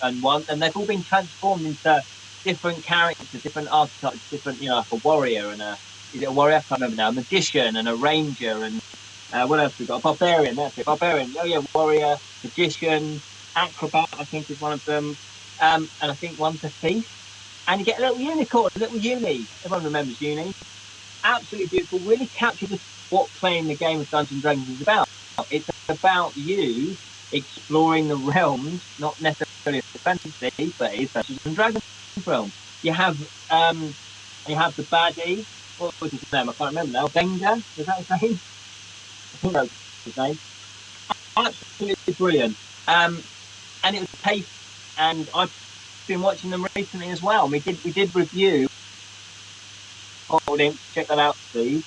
they've all been transformed into different characters, different archetypes, different, like a warrior and is it a warrior? I can't remember now. A magician and a ranger, and What else we got? Barbarian, that's it. Barbarian. Oh yeah, warrior, magician, acrobat. I think is one of them. And I think one's a thief. And you get a little unicorn, a little uni. Everyone remembers uni. Absolutely beautiful. Really captures what playing the game of Dungeons and Dragons is about. It's about you exploring the realms, not necessarily a fantasy, but it's Dungeons and Dragons realm. You have the baddie. What was his name? I can't remember now. Benga, was that his name? I think that was his name. Absolutely brilliant. And it was pace, and I've been watching them recently as well. We did review Bottled Imp. Check that out, please.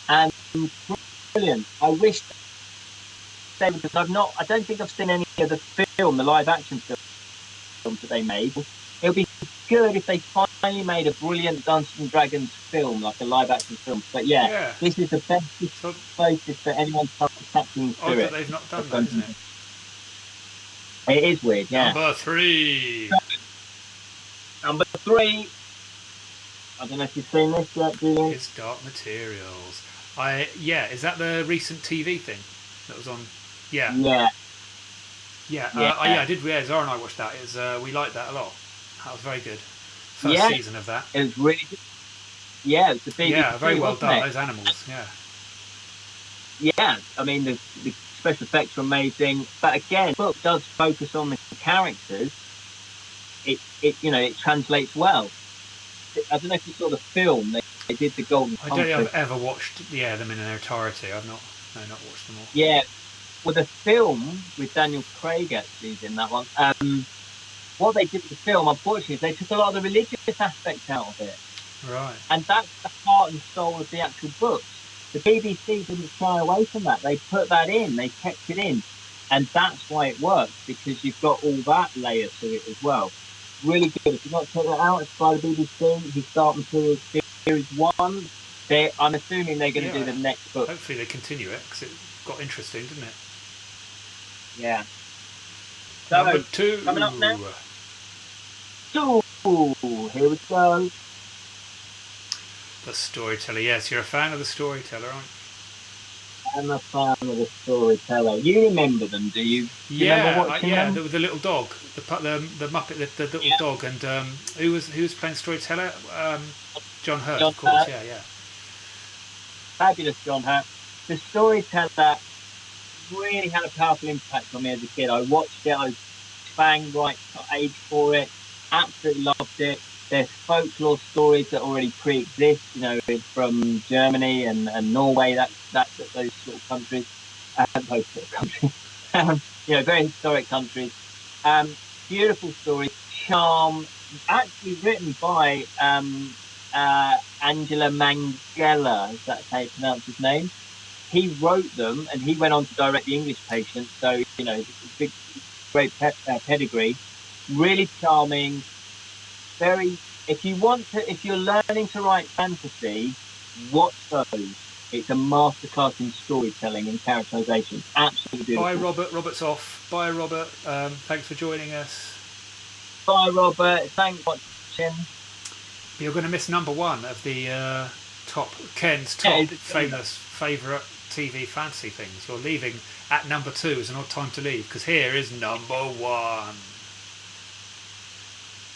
And brilliant. I wish they would, because I don't think I've seen any of the live action films that they made. It would be good if they finally made a brilliant Dungeons and Dragons film, like a live action film. But yeah. This is the best basis for anyone capturing spirit. Odd that they've not done that, isn't it? It is weird, yeah. Number 3. Number 3. I don't know if you've seen this yet, Julian. It's Dark Materials. Is that the recent TV thing that was on? Yeah. I did. Yeah, Zara and I watched that. We liked that a lot. That was very good. First season of that. It was really good. Yeah, it was the BBC. Yeah, very well done. Those animals. Yeah. Yeah, I mean the special effects are amazing, but again, the book does focus on the characters. It translates well. I don't know if you saw the film. They did the Golden Compass. I don't think I've ever watched them in their entirety. I've not watched them all. Yeah, well, the film with Daniel Craig actually is in that one. What they did with the film, unfortunately, is they took a lot of the religious aspects out of it. Right. And that's the heart and soul of the actual book. The BBC didn't shy away from that. They put that in. They kept it in. And that's why it works, because you've got all that layer to it as well. Really good. If you've not checked it out, it's by the BBC. You start until series 1. I'm assuming they're going to do the next book. Hopefully they continue it, because it got interesting, didn't it? Yeah. So, number 2. Coming up now. 2. Here we go. The Storyteller. Yes, you're a fan of The Storyteller, aren't you? I'm a fan of The Storyteller. You remember them, do you? The little dog, the Muppet, the little dog, and who was playing Storyteller? John Hurt, of course. Hurt. Yeah. Fabulous, John Hurt. The Storyteller really had a powerful impact on me as a kid. I watched it. I was bang right age for it. Absolutely loved it. There's folklore stories that already pre-exist, from Germany and Norway. That's those sort of countries. Very historic countries. Beautiful stories, charm. Actually written by Angela Mangella. Is that how you pronounce his name? He wrote them, and he went on to direct the English Patient. So it's a great pedigree. Really charming. If you're learning to write fantasy, watch those. It's a masterclass in storytelling and characterization. Absolutely beautiful. Bye, Robert. Robert's off. Bye, Robert. Thanks for joining us. Bye, Robert. Thanks for watching. You're going to miss number 1 of the Ken's famous favourite TV fantasy things. You're leaving at number 2. It's an odd time to leave, because here is number 1.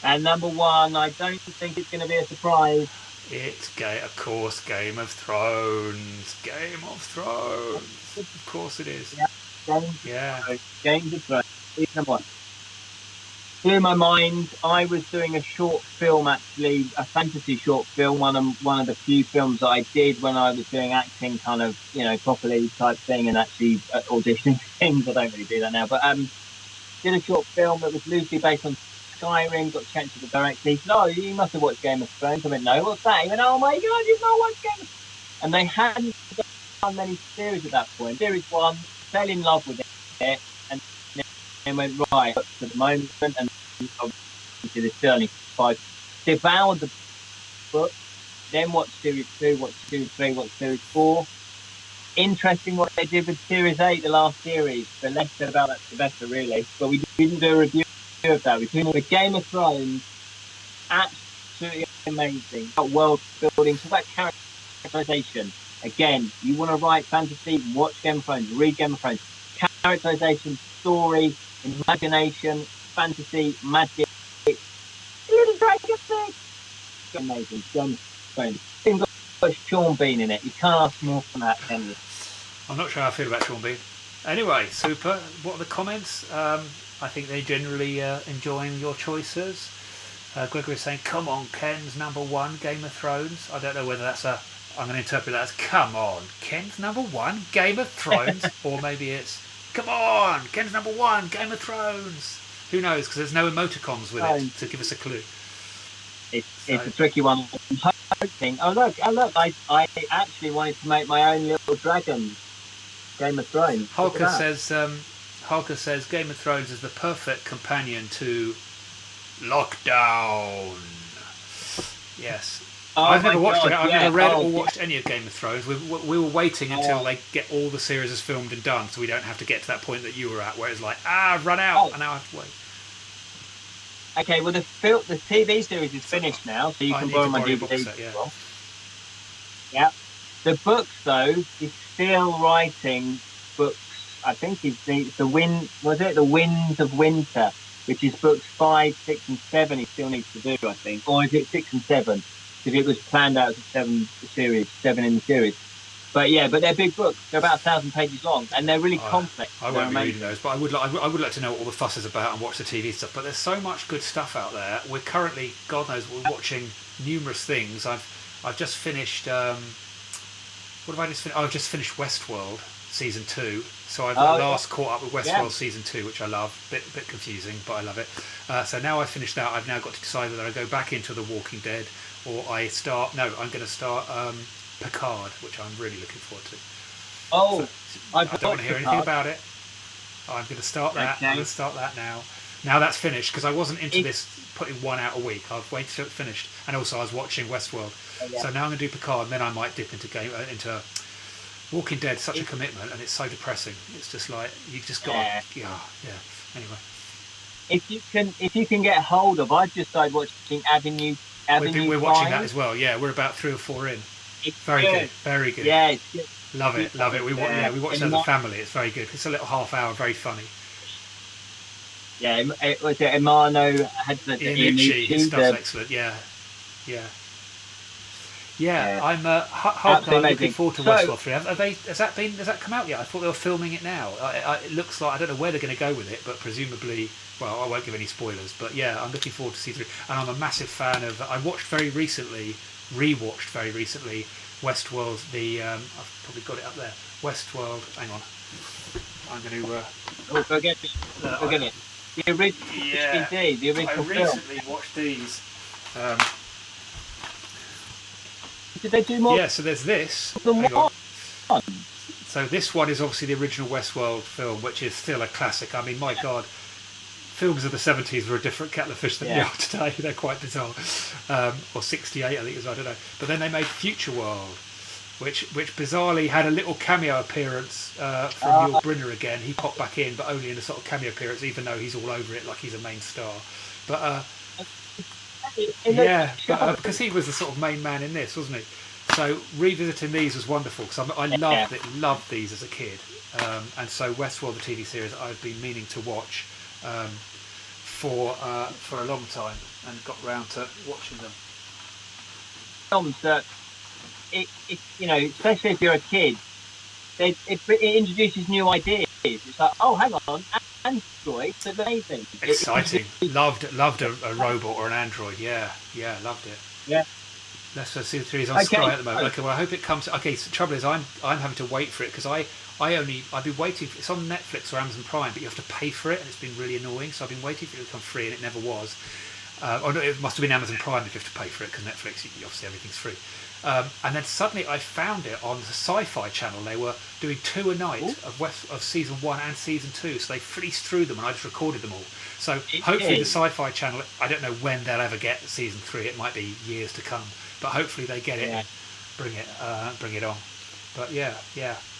And number 1, I don't think it's going to be a surprise. It's of course, Game of Thrones. Game of Thrones. Of course it is. Yeah. Game of Thrones. It's number 1. Blew my mind. I was doing a short film, actually, a fantasy short film. One of the few films that I did when I was doing acting, kind of, properly type thing, and actually auditioning things. I don't really do that now, but did a short film that was loosely based on Skyrim. Got chatting to the director. He said, "Oh, you must have watched Game of Thrones." I went, "No, what's that?" He went, "Oh my God, you've not watched Game of Thrones." And they hadn't done many series at that point. Series 1, fell in love with it, and then went right up to the moment, and obviously the Sterling 5. Devoured the book, then watched Series 2, watched Series 3, watched Series 4. Interesting what they did with Series 8, the last series. The less said about that, the better, really. But we didn't do a review of that. We did the Game of Thrones. Absolutely amazing. About world building, it's about characterization. Again, you want to write fantasy, watch Game of Thrones, read Game of Thrones. Characterization, story, imagination, fantasy, magic. Little dragon thing. Amazing. Game of Thrones. It's got Sean Bean in it. You can't ask more from that, can you? I'm not sure how I feel about Sean Bean. Anyway, super. What are the comments? I think they're generally enjoying your choices. Gregory is saying, come on, Ken's number one, Game of Thrones. I don't know whether that's a... I'm going to interpret that as, come on, Ken's number one, Game of Thrones. Or maybe it's, come on, Ken's number one, Game of Thrones. Who knows, because there's no emoticons with it to give us a clue. It's a tricky one. I'm hoping... Oh, look, I actually wanted to make my own little dragon. Game of Thrones. Hulker says Game of Thrones is the perfect companion to Lockdown. Yes. Oh, I've never watched it. I've never read or yeah. watched any of Game of Thrones. We were waiting until they get all the series is filmed and done, so we don't have to get to that point that you were at, where it's like, run out, and now I have to wait. Okay, well the TV series is finished now, so you can borrow my DVD. Yeah. The books though, he's still writing books. I think it's the Wind. Was it the Winds of Winter, which is books 5, 6, and 7. He still needs to do, I think, or is it 6 and 7? Because it was planned out as a 7 in the series. But yeah, they're big books. They're about 1,000 pages long, and they're really complex. I won't be reading those, but I would like to know what all the fuss is about and watch the TV stuff. But there's so much good stuff out there. We're currently, God knows, we're watching numerous things. I've just finished. What have I just finished? I've just finished Westworld season 2. So I've last caught up with Westworld season 2, which I love. Bit confusing, but I love it. So now I've finished that. I've now got to decide whether I go back into The Walking Dead or I start. No, I'm going to start Picard, which I'm really looking forward to. Oh, so I don't want to hear anything about it. I'm going to start that. Okay. I'm going to start that now. Now that's finished, because I wasn't into this putting one out a week. I've waited till it finished, and also I was watching Westworld. So now I'm going to do Picard, and then I might dip into Walking Dead. Such a commitment, and it's so depressing. It's just like you've just got Anyway, if you can get hold of, I just started watching Avenue. We're watching that as well. Yeah, we're about 3 or 4 in. It's very good, very good. Yeah, it's good. Love it. We watched it as a family. It's very good. It's a little half hour, very funny. Yeah, it was Emano had the Iannucci. His stuff's excellent. Yeah. I'm looking forward to Westworld 3. Has that come out yet? I thought they were filming it now. It looks like, I don't know where they're going to go with it, but presumably, well, I won't give any spoilers. But yeah, I'm looking forward to season 3. And I'm a massive fan of. I rewatched very recently Westworld. I've probably got it up there. Westworld. Hang on. I'm going to. Go get it. The original DVD, the original film. I recently watched these. Did they do more? Yeah, so there's this. Hang on. So this one is obviously the original Westworld film, which is still a classic. I mean, my God, films of the 70s were a different kettle of fish than they are today. They're quite bizarre. Or 68, I think it was, I don't know. But then they made Future World, which bizarrely had a little cameo appearance from Yul Brynner again. He popped back in, but only in a sort of cameo appearance, even though he's all over it like he's a main star. But because he was the sort of main man in this, wasn't he? So revisiting these was wonderful, because I loved these as a kid. And so Westworld, the TV series, I've been meaning to watch for a long time, and got round to watching them. Films that especially if you're a kid, it introduces new ideas. It's like, oh, hang on, androids are amazing. Exciting. Loved a robot or an android. Yeah, loved it. Yeah. That's the season 3 is on Sky at the moment. Okay, well I hope it comes. Okay, so the trouble is I'm having to wait for it, because I've been waiting. It's on Netflix or Amazon Prime, but you have to pay for it, and it's been really annoying. So I've been waiting for it to become free, and it never was. Or no, it must have been Amazon Prime if you have to pay for it, because Netflix, obviously everything's free. And then suddenly I found it on the Sci-Fi Channel. They were doing 2 a night of season 1 and season 2, so they fleeced through them, and I just recorded them all. So hopefully the Sci-Fi Channel, I don't know when they'll ever get season 3. It might be years to come, but hopefully they get it, bring it on. But yeah,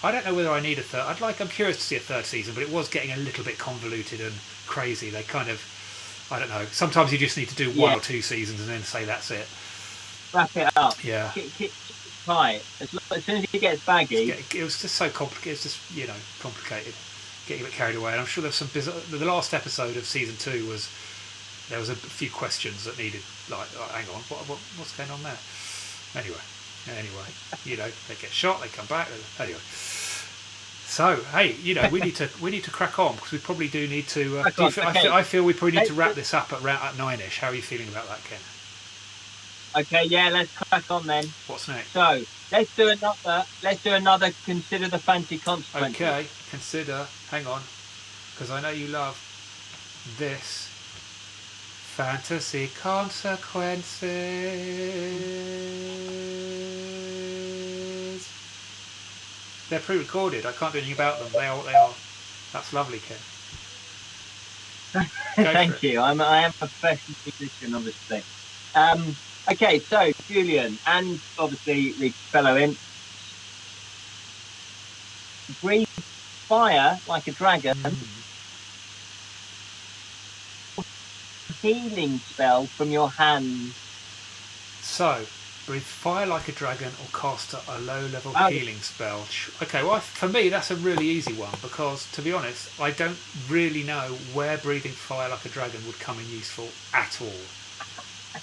I don't know whether I need a third. I'm curious to see a third season, but it was getting a little bit convoluted and crazy. They kind of, I don't know. Sometimes you just need to do 1 or 2 seasons and then say that's it. Wrap it up. Yeah. tight. As soon as it gets baggy, it was just so complicated. It's just complicated, getting a bit carried away. And I'm sure there's some bizarre. The last episode of season 2 was there was a few questions that needed hang on, what's going on there? Anyway, they get shot, they come back. Anyway. So hey, we need to crack on because we probably do need to. I feel we probably need to wrap this up at 9ish. How are you feeling about that, Ken? Okay, yeah, let's crack on then. What's next? So let's do another. Consider the fancy consequences. Okay, consider. Hang on, because I know you love this. Fantasy consequences. They're pre-recorded. I can't do anything about them. They are. That's lovely, Ken. Thank you. I am a professional musician, obviously. Okay, so Julian and obviously the fellow imp breathe fire like a dragon. Healing spell from your hand. So, breathe fire like a dragon or cast a low-level healing spell. Okay, well, for me, that's a really easy one because, to be honest, I don't really know where breathing fire like a dragon would come in useful at all.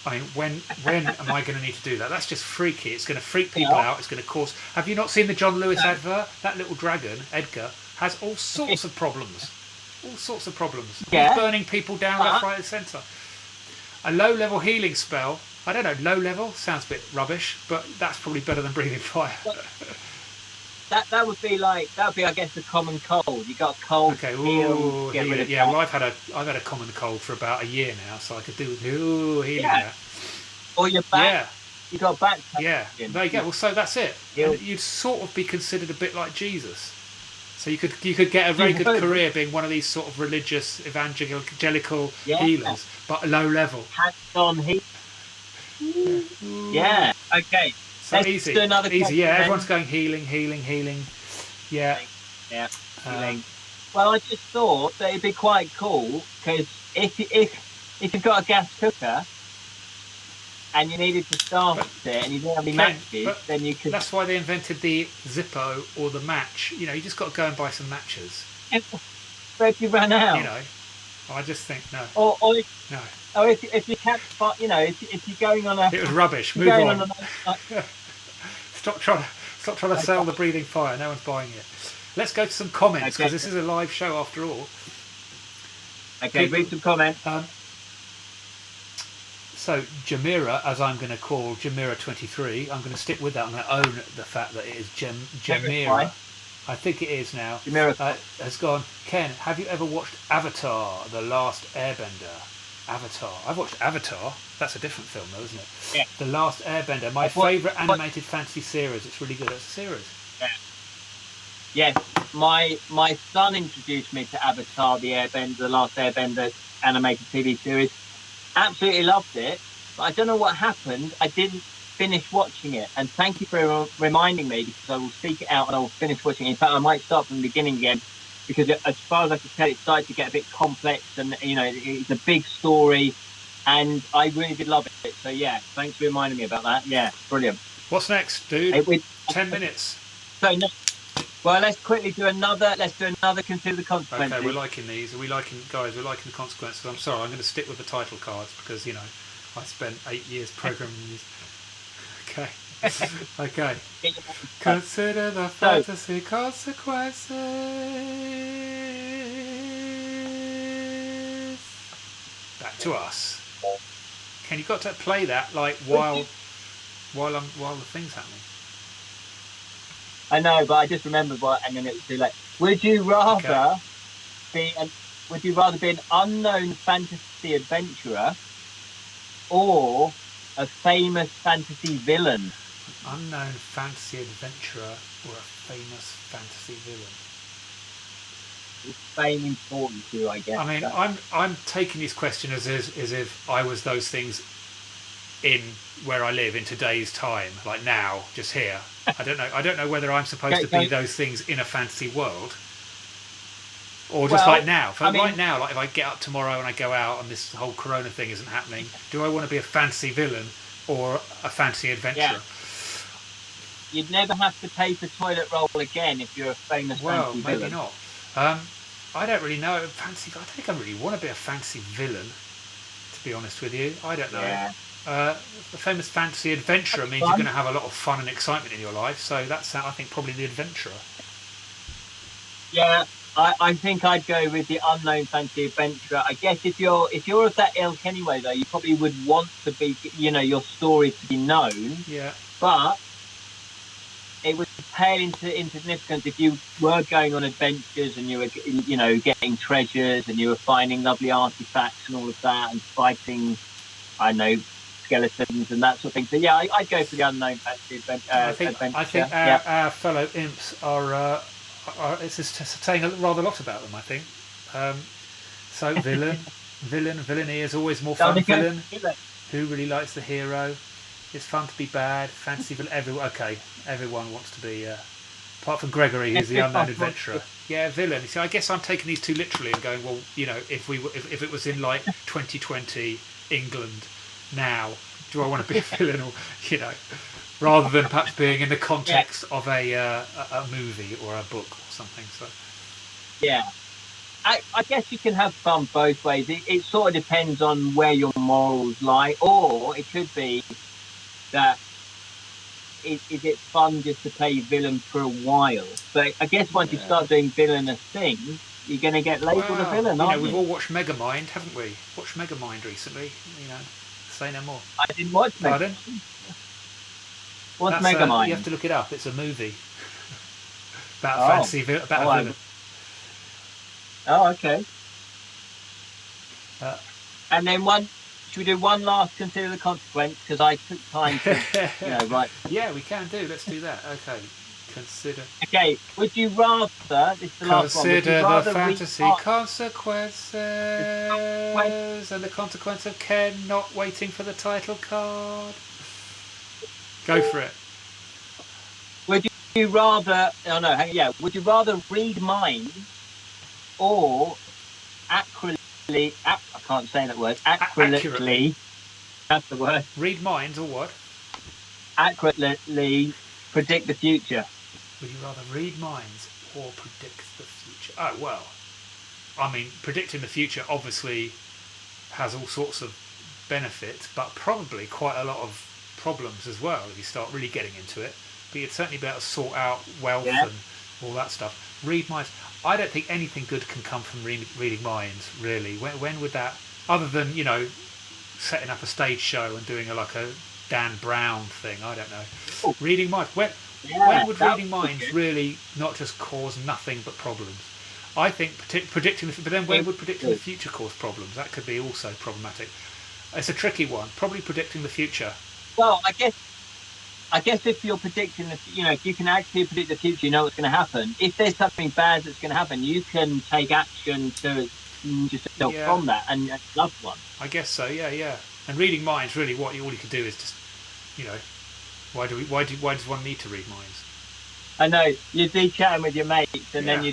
I mean, when am I going to need to do that? That's just freaky. It's going to freak people out. It's going to cause... Have you not seen the John Lewis advert? That little dragon, Edgar, has all sorts of problems. All sorts of problems. Yeah. He's burning people down left, right and centre. A low-level healing spell... I don't know, low-level? Sounds a bit rubbish, but that's probably better than breathing fire. That would be, I guess, the common cold. You got a cold. Okay, ooh, healing. Yeah, well, I've had a common cold for about a year now, so I could do healing now. Or your back. Yeah. You got back. Yeah. There you go. Well, so that's it. You'd sort of be considered a bit like Jesus. So you could get a very good career being one of these sort of religious evangelical healers, but low level. Hands-on heat. Yeah. Okay. So easy. Do another easy. Yeah. Everyone's going healing. Yeah. Yeah. Healing. Well, I just thought that it'd be quite cool because if you've got a gas cooker and you needed to start it and you didn't have any matches, then you could. That's why they invented the Zippo or the match. You just got to go and buy some matches. But if you ran out, I just think no. Or no. Or if you can't, if you're going on a. It was rubbish. Move on. Stop trying to sell the breathing fire. No one's buying it. Let's go to some comments because this is a live show after all. Okay, read some comments. So Jamira, as I'm going to call Jamira23, I'm going to stick with that. I'm going to own the fact that it is Jamira. I think it is now. Has gone. Ken, have you ever watched Avatar: The Last Airbender? Avatar. I've watched Avatar. That's a different film, though, isn't it? Yeah. The Last Airbender. My favourite animated fantasy series. It's really good. It's a series. Yeah. Yes. My son introduced me to Avatar: The Airbender, The Last Airbender animated TV series. Absolutely loved it, but I don't know what happened. I didn't finish watching it, and thank you for reminding me because I will seek it out and I will finish watching it. In fact, I might start from the beginning again because as far as I can tell, it started to get a bit complex and it's a big story, and I really did love it. So yeah, thanks for reminding me about that. Yeah, brilliant. What's next, dude? 10 minutes. So no. Well, let's quickly do another. Let's do another. Consider the consequences. Okay, we're liking these. We're liking the consequences. I'm sorry, I'm going to stick with the title cards because I spent 8 years programming these. Okay. Okay. Consider the fantasy consequences. Back to us. Ken, you've got to play that while the thing's happening. I know, but I just remembered and then it was too late. Would you rather be an unknown fantasy adventurer or a famous fantasy villain? An unknown fantasy adventurer or a famous fantasy villain? Is fame important to you, I guess? I mean, I'm taking this question as if I was those things in where I live in today's time, like now, just here. I don't know whether I'm supposed to be those things in a fantasy world, or just like now. Right now, like if I get up tomorrow and I go out and this whole Corona thing isn't happening, do I want to be a fantasy villain or a fantasy adventurer? you'd never have to pay for toilet roll again if you're a famous Well, fancy maybe villain. not. I don't really know. I don't think I really want to be a fancy villain, to be honest with you. I don't know. Yeah. The famous fantasy adventurer means you're going to have a lot of fun and excitement in your life. So that's, I think, probably the adventurer. Yeah, I think I'd go with the unknown fantasy adventurer. I guess if you're of that ilk anyway, though, you probably would want to be, your story to be known. Yeah. But it would pale into insignificance if you were going on adventures and you were, getting treasures and you were finding lovely artifacts and all of that and fighting, I don't know, skeletons and that sort of thing. So yeah, I'd go for the unknown fantasy adventure. I think our fellow imps are it's just saying rather a lot about them, I think. So villainy is always more fun. Villain, who really likes the hero? It's fun to be bad. Fantasy villain. Everyone wants to be. Apart from Gregory, who's the unknown adventurer. Yeah, villain. See, I guess I'm taking these two literally and going, well, if it was in like 2020 England now, do I want to be a villain or rather than perhaps being in the context of a movie or a book or something. So yeah, I guess you can have fun both ways. It sort of depends on where your morals lie, or it could be that is it fun just to play villain for a while? But I guess once you start doing villainous things, you're going to get labelled a villain, aren't you? We've all watched Megamind, haven't we? Watched Megamind recently. Say no more. I didn't watch Megamind. Pardon? What's Megamind? You have to look it up. It's a movie about a villain. Oh, okay. And then should we do one last consider the consequence? Because I took time to, right. Yeah, we can do. Let's do that. Okay. Consider. Okay. Would you rather? This is the last one. Consider the fantasy consequences and the consequence of Ken not waiting for the title card. Go for it. Would you rather? Oh no. Yeah. Would you rather read minds or accurately? I can't say that word. Accurately. That's the word. Read minds or what? Accurately predict the future. Would you rather read minds or predict the future? Oh, well, I mean, predicting the future obviously has all sorts of benefits, but probably quite a lot of problems as well if you start really getting into it. But you'd certainly be able to sort out wealth and all that stuff. Read minds. I don't think anything good can come from reading minds, really. When would that, other than, setting up a stage show and doing like a Dan Brown thing, I don't know. Oh. Reading minds. When would reading minds really not just cause nothing but problems? I think predicting but then when would predicting the future cause problems? That could be also problematic. It's a tricky one. Probably predicting the future. Well, I guess if you're predicting if you can actually predict the future, you know what's going to happen. If there's something bad that's going to happen, you can take action to yourself from that and loved one. I guess so. Yeah. And reading minds, really, all you can do is just, why does one need to read minds? I know you'd be chatting with your mates, and then you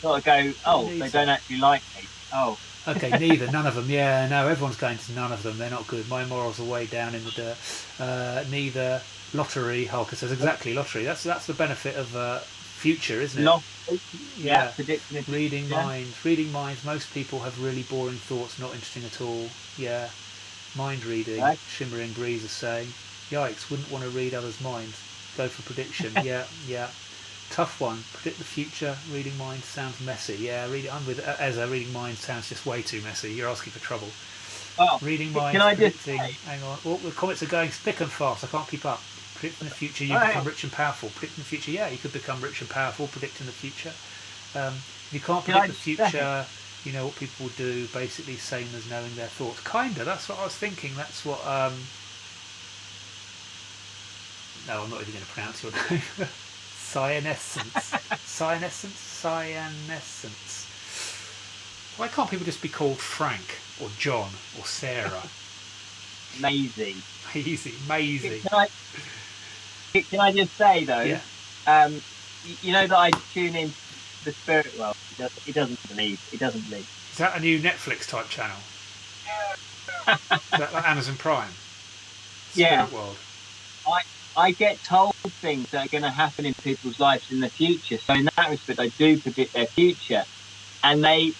sort of go, oh, they don't actually like me. Oh. Okay, neither, none of them. Yeah, no, everyone's going to none of them. They're not good. My morals are way down in the dirt. Neither. Lottery. Hulk says exactly lottery. That's the benefit of future, isn't it? Yeah. Reading minds. Reading minds. Most people have really boring thoughts, not interesting at all. Yeah. Mind reading. Right. Shimmering Breeze is saying, yikes, wouldn't want to read others' minds. Go for prediction. Yeah. Tough one. Predict the future. Reading minds sounds messy. Yeah, I'm with Ezra. Reading minds sounds just way too messy. You're asking for trouble. Oh, reading minds. Can I predicting. Hang on. Oh, the comments are going thick and fast. I can't keep up. Predicting the future, you become rich and powerful. Predicting the future, yeah, you could become rich and powerful. Predicting the future. If you can't predict the future, you know what people will do. Basically, same as knowing their thoughts. Kinda. That's what I was thinking. That's what. No, I'm not even going to pronounce your name. Cyanescence. Why can't people just be called Frank or John or Sarah? Maisie. Can I just say though? Yeah. You know that I tune in the spirit world. He doesn't believe. Is that a new Netflix type channel? Is that like Amazon Prime? Spirit World. I get told things that are going to happen in people's lives in the future. So in that respect, I do predict their future, and but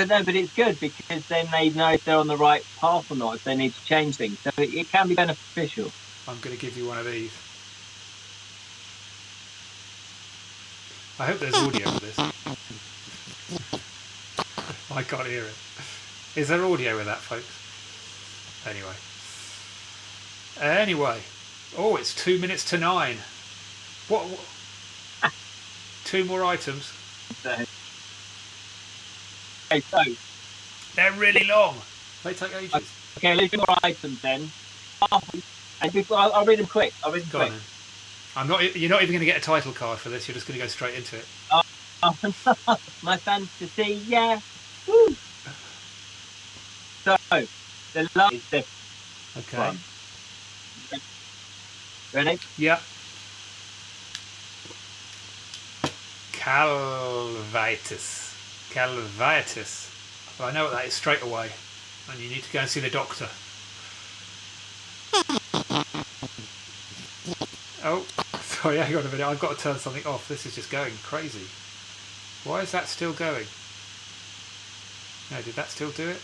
it's good because then they know if they're on the right path or not, if they need to change things. So it can be beneficial. I'm going to give you one of these. I hope there's audio with this. I can't hear it. Is there audio with that, folks? Anyway. Oh, it's 2 minutes to 9. What? 2 more items. Okay, so they're really long. They take ages. Okay, let's do more items then. And I'll read them quick. Go on, then. You're not even going to get a title card for this. You're just going to go straight into it. My fantasy, yeah. Woo. So the love is this. Okay. One. Ready? Yeah. Calvitis. Well, I know what that is straight away. And you need to go and see the doctor. Oh, sorry, hang on a minute. I've got to turn something off. This is just going crazy. Why is that still going? No, did that still do it?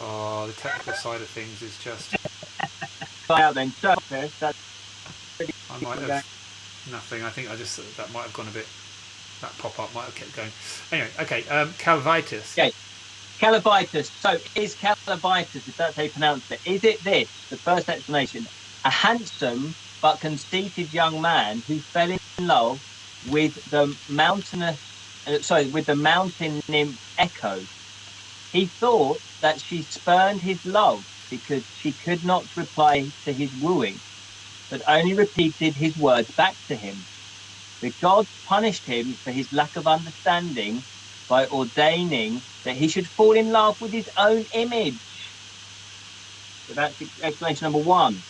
Oh, the technical side of things is just... Try out then. So, I might have... Nothing. I think that might have gone a bit... That pop-up might have kept going. Anyway, okay. Calvitis. Okay. Calvitis. So, is Calvitis, if that's how you pronounce it, is it this, the first explanation, a handsome but conceited young man who fell in love with the mountain nymph Echo? He thought that she spurned his love because she could not reply to his wooing, but only repeated his words back to him. The gods punished him for his lack of understanding by ordaining that he should fall in love with his own image. So that's explanation number one.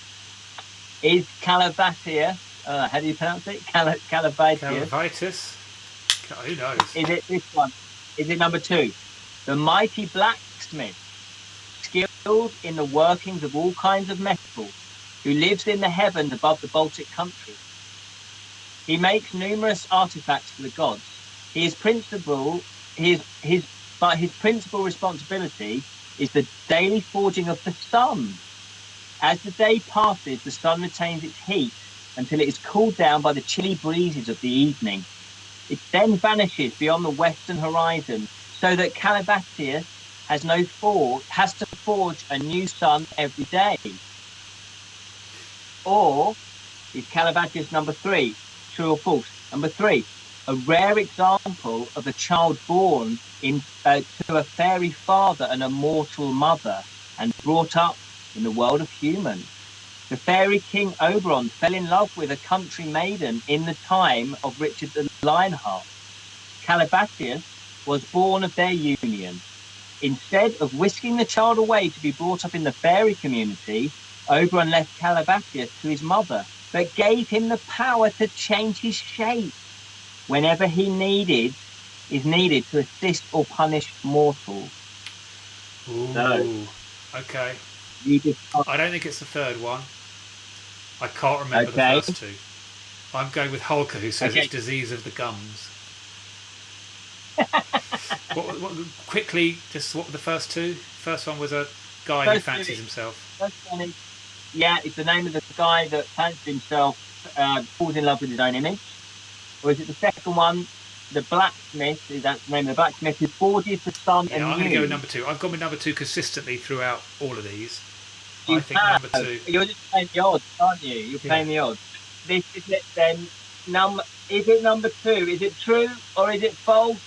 Is Calvitis, how do you pronounce it? Calvitis? Who knows? Is it this one? Is it number two? The mighty blacksmith, skilled in the workings of all kinds of metal, who lives in the heavens above the Baltic country. He makes numerous artifacts for the gods. His principal responsibility is the daily forging of the sun. As the day passes, the sun retains its heat until it is cooled down by the chilly breezes of the evening. It then vanishes beyond the western horizon, so that Calvitis has to forge a new sun every day. Or is Calvitis number three, true or false? Number three, a rare example of a child born to a fairy father and a mortal mother, and brought up in the world of humans. The fairy king Oberon fell in love with a country maiden in the time of Richard the Lionheart. Calvitis was born of their union. Instead of whisking the child away to be brought up in the fairy community, Oberon left Calvitis to his mother, but gave him the power to change his shape whenever is needed to assist or punish mortals. Ooh, so, okay. I don't think it's the third one. I can't remember the first two. I'm going with Holker, who says it's disease of the gums. Quickly, just what were the first two? First one was a guy who fancies himself. First one is, it's the name of the guy that fancies himself, falls in love with his own image. Or is it the second one, the blacksmith? Is that the name of the blacksmith who forges the sun? Yeah, I'm going to go with number two. I've gone with number two consistently throughout all of these. I think number two. You're just playing the odds, aren't you? You're playing the odds. This is it then. Is it number two? Is it true or is it false?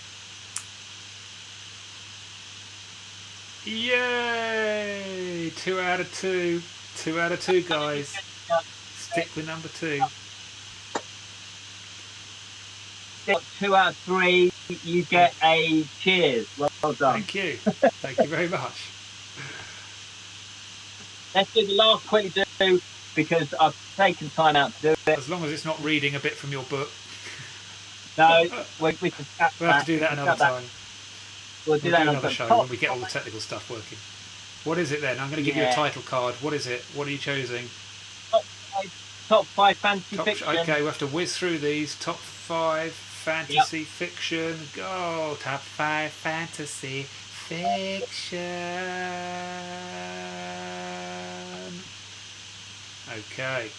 Yay! 2 out of 2. 2 out of 2, guys. Stick with number two. 2 out of 3. You get a cheers. Well done. Thank you. Thank you very much. Let's do the last quickly do, because I've taken time out to do it. As long as it's not reading a bit from your book. No, we can we'll have to do that another time. We'll do that another show when we get all the technical stuff working. What is it then? I'm going to give you a title card. What is it? What are you choosing? top 5 fantasy Top, fiction. okay, we have to whiz through these. Top 5 fantasy fiction. Go. Top 5 fantasy fiction. Okay.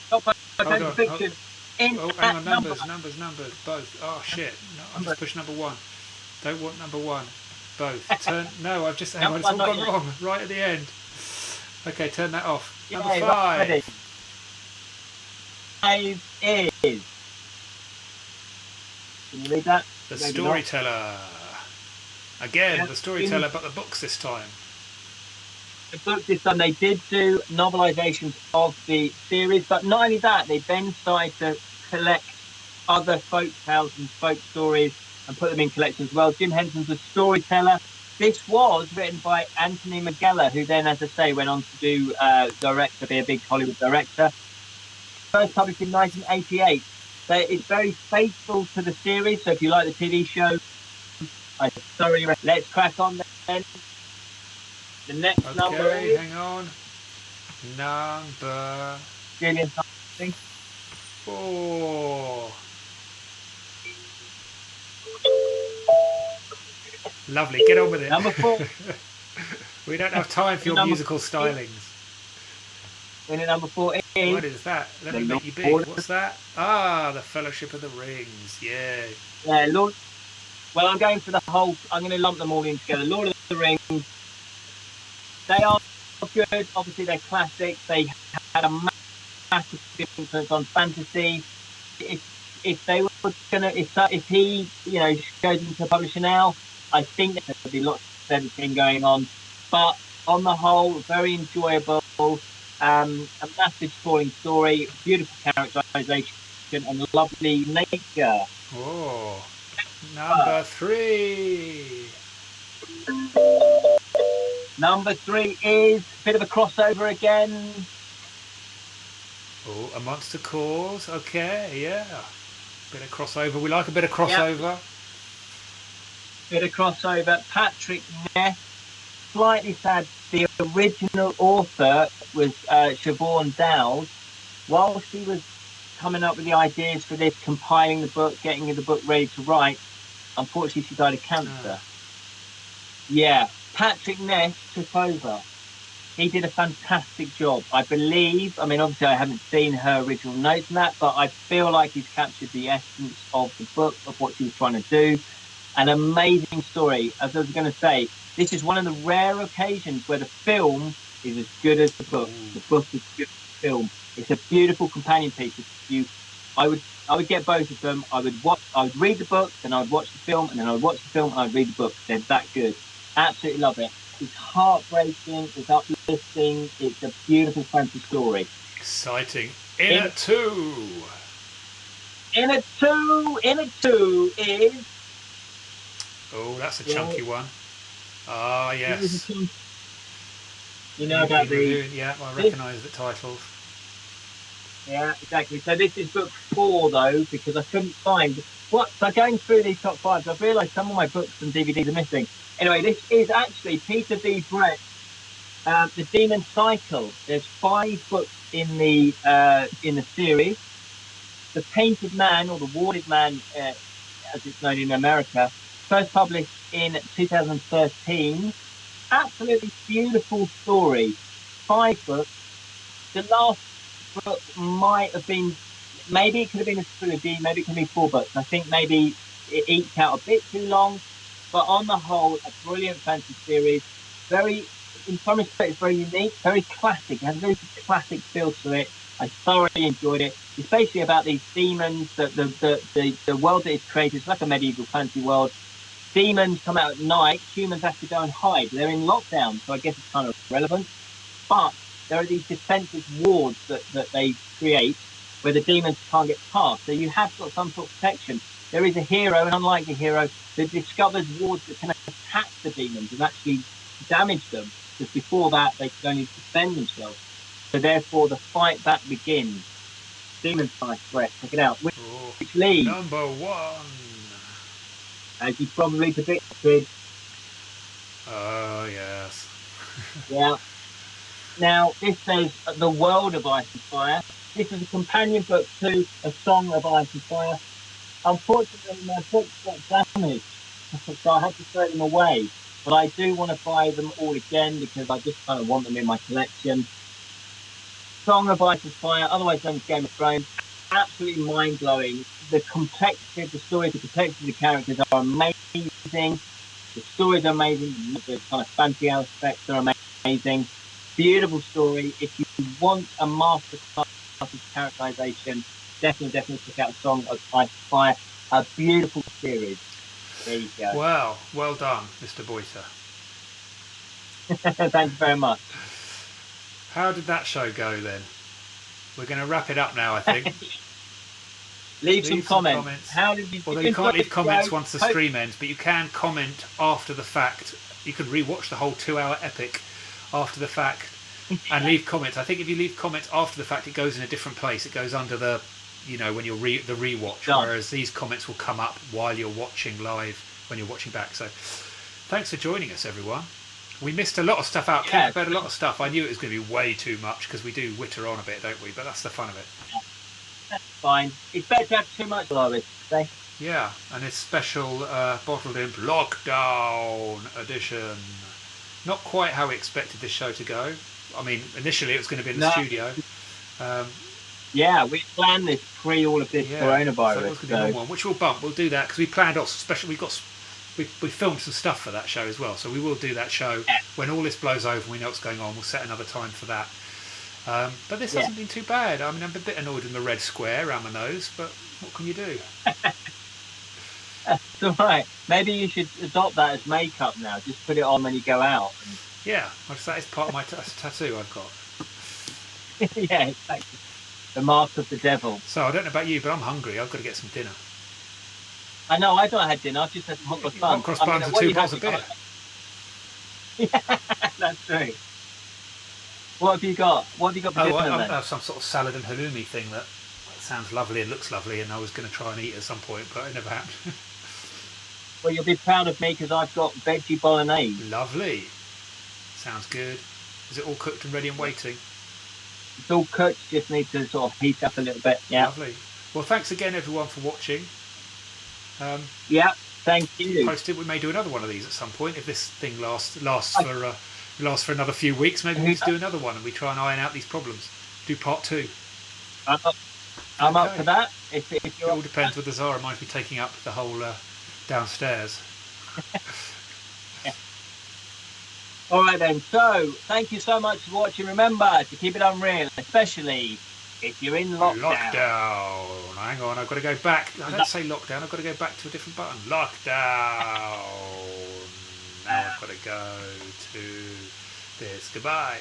Top 5 Hold fantasy on. fiction. In Oh, hang at on. Numbers, both. Oh, shit. No, I've just pushed number 1. Don't want number 1. Both. Turn. No, I've just. Hang on, it's all gone wrong. Right at the end. Okay, turn that off. Number 5. Ready. 5 is. Can you read that? The Maybe Storyteller. Again, Yeah. The Storyteller, but the books this time. The book this time, they did do novelizations of the series, but not only that, they then started to collect other folk tales and folk stories and put them in collections as well. Jim Henson's The Storyteller. This was written by Anthony Minghella, who then, as I say, went on to do be a big Hollywood director. First published in 1988. So it's very faithful to the series. So if you like the TV show, I thoroughly recommend. Let's crack on then. The next number is... hang on. Number Julian, 4. Lovely, get on with it. Number 4. We don't have time for your musical stylings. Winner number 4 is... What is that? Let me make you big. What's that? Ah, the Fellowship of the Rings. Yeah. Yeah, Lord... Well, I'm going for the whole... I'm going to lump them all in together. Lord of the Rings. They are good. Obviously, they're classics. They had a massive influence on fantasy. If they were going to... If he, goes into publishing now, I think there would be lots of editing going on. But on the whole, very enjoyable. A massive sprawling story, beautiful characterization, and lovely nature. Oh, number 3. Number 3 is a bit of a crossover again. Oh, A Monster Calls. Okay, yeah. Bit of crossover. We like a bit of crossover. Bit of crossover. Patrick Ness. Slightly sad. The original author was Siobhan Dowd. While she was coming up with the ideas for this, compiling the book, getting the book ready to write, unfortunately she died of cancer. Yeah, Patrick Ness took over. He did a fantastic job. I believe, obviously I haven't seen her original notes and that, but I feel like he's captured the essence of the book, of what she was trying to do. An amazing story. As I was going to say, this is one of the rare occasions where the film is as good as the book. The book is good as the film. It's a beautiful companion piece. I would get both of them. I would read the book, then I would watch the film, and then I would watch the film and I'd read the book. They're that good. Absolutely love it. It's heartbreaking. It's uplifting. It's a beautiful fantasy story. Exciting. In at 2. In at 2 is... Oh, that's a chunky one. Ah, yes. You know about these. Yeah, I recognise the titles. Yeah, exactly. So this is book 4, though, because I couldn't find... So going through these top 5s, I've realised some of my books and DVDs are missing. Anyway, this is actually Peter V. Brett, The Demon Cycle. There's 5 books in the series. The Painted Man, or The Warded Man, as it's known in America, first published in 2013. Absolutely beautiful story. 5 books. The last book might have been, maybe it could have been a trilogy, maybe it could be 4 books. I think maybe it eked out a bit too long, but on the whole, a brilliant fantasy series. In some respects, very unique, very classic. It has a very classic feel to it. I thoroughly enjoyed it. It's basically about these demons, the world that it's created. It's like a medieval fantasy world. Demons come out at night, humans have to go and hide. They're in lockdown, so I guess it's kind of relevant. But there are these defensive wards that they create where the demons can't get past. So you have got some sort of protection. There is a hero, an unlikely hero, that discovers wards that can attack the demons and actually damage them. Because before that, they could only defend themselves. So therefore, the fight back begins. Demon Fight Brett, check it out. Which leads, number 1. as you probably predicted. Oh, yes. Yeah. Now, this says The World of Ice and Fire. This is a companion book to A Song of Ice and Fire. Unfortunately, my books got damaged, so I had to throw them away. But I do want to buy them all again because I just kind of want them in my collection. Song of Ice and Fire, otherwise known as Game of Thrones, absolutely mind-blowing. The complexity of the story, the complexity of the characters are amazing. The stories are amazing. The kind of fantasy aspects are amazing. Beautiful story. If you want a masterclass of characterization, definitely check out Song of Ice and Fire. A beautiful series. There you go. Wow, well done, Mr. Boyter. Thanks very much. How did that show go then? We're going to wrap it up now, I think. Leave some comments. How did you? Although you can't leave comments once the stream ends, but you can comment after the fact. You can rewatch the whole 2-hour epic after the fact and leave comments. I think if you leave comments after the fact, it goes in a different place. It goes under the, when you're the rewatch. Done. Whereas these comments will come up while you're watching live when you're watching back. So, thanks for joining us, everyone. We missed a lot of stuff out. Yeah. About a lot of stuff. I knew it was going to be way too much because we do witter on a bit, don't we? But that's the fun of it. That's fine. It's better to have too much, I would say. Yeah, and it's special Bottled Imp Lockdown edition. Not quite how we expected this show to go. I mean, initially it was going to be in the studio. Yeah, we planned this all of this coronavirus. So it was going to be a long one, which we'll bump. We'll do that because we planned off. Especially we filmed some stuff for that show as well. So we will do that show when all this blows over and we know what's going on. We'll set another time for that. But this hasn't been too bad. I mean, I'm a bit annoyed in the red square around my nose, but what can you do? That's all right. Maybe you should adopt that as makeup now. Just put it on when you go out. Yeah, that is part of my tattoo I've got. Yeah, exactly. The mark of the devil. So I don't know about you, but I'm hungry. I've got to get some dinner. I know. I don't had dinner. I've just had some hot cross buns. Hot cross buns and 2 bottles of beer. Yeah, that's true. What have you got? What have you got for dinner then? I have some sort of salad and halloumi thing that sounds lovely and looks lovely, and I was going to try and eat at some point, but it never happened. Well, you'll be proud of me because I've got veggie bolognese. Lovely. Sounds good. Is it all cooked and ready and waiting? It's all cooked. Just need to sort of heat up a little bit. Yeah. Lovely. Well, thanks again, everyone, for watching. Yeah. Thank you. Posted. We may do another one of these at some point if this thing lasts for another few weeks. Maybe we'll just do another one and we try and iron out these problems. Do part 2. I'm up for that. If it all depends whether Zara might be taking up the whole downstairs. Yeah. All right then. So thank you so much for watching. Remember to keep it unreal, especially if you're in lockdown. Hang on, I've got to go back. I don't say lockdown. I've got to go back to a different button. Lockdown. Now I've got to go to this. Goodbye.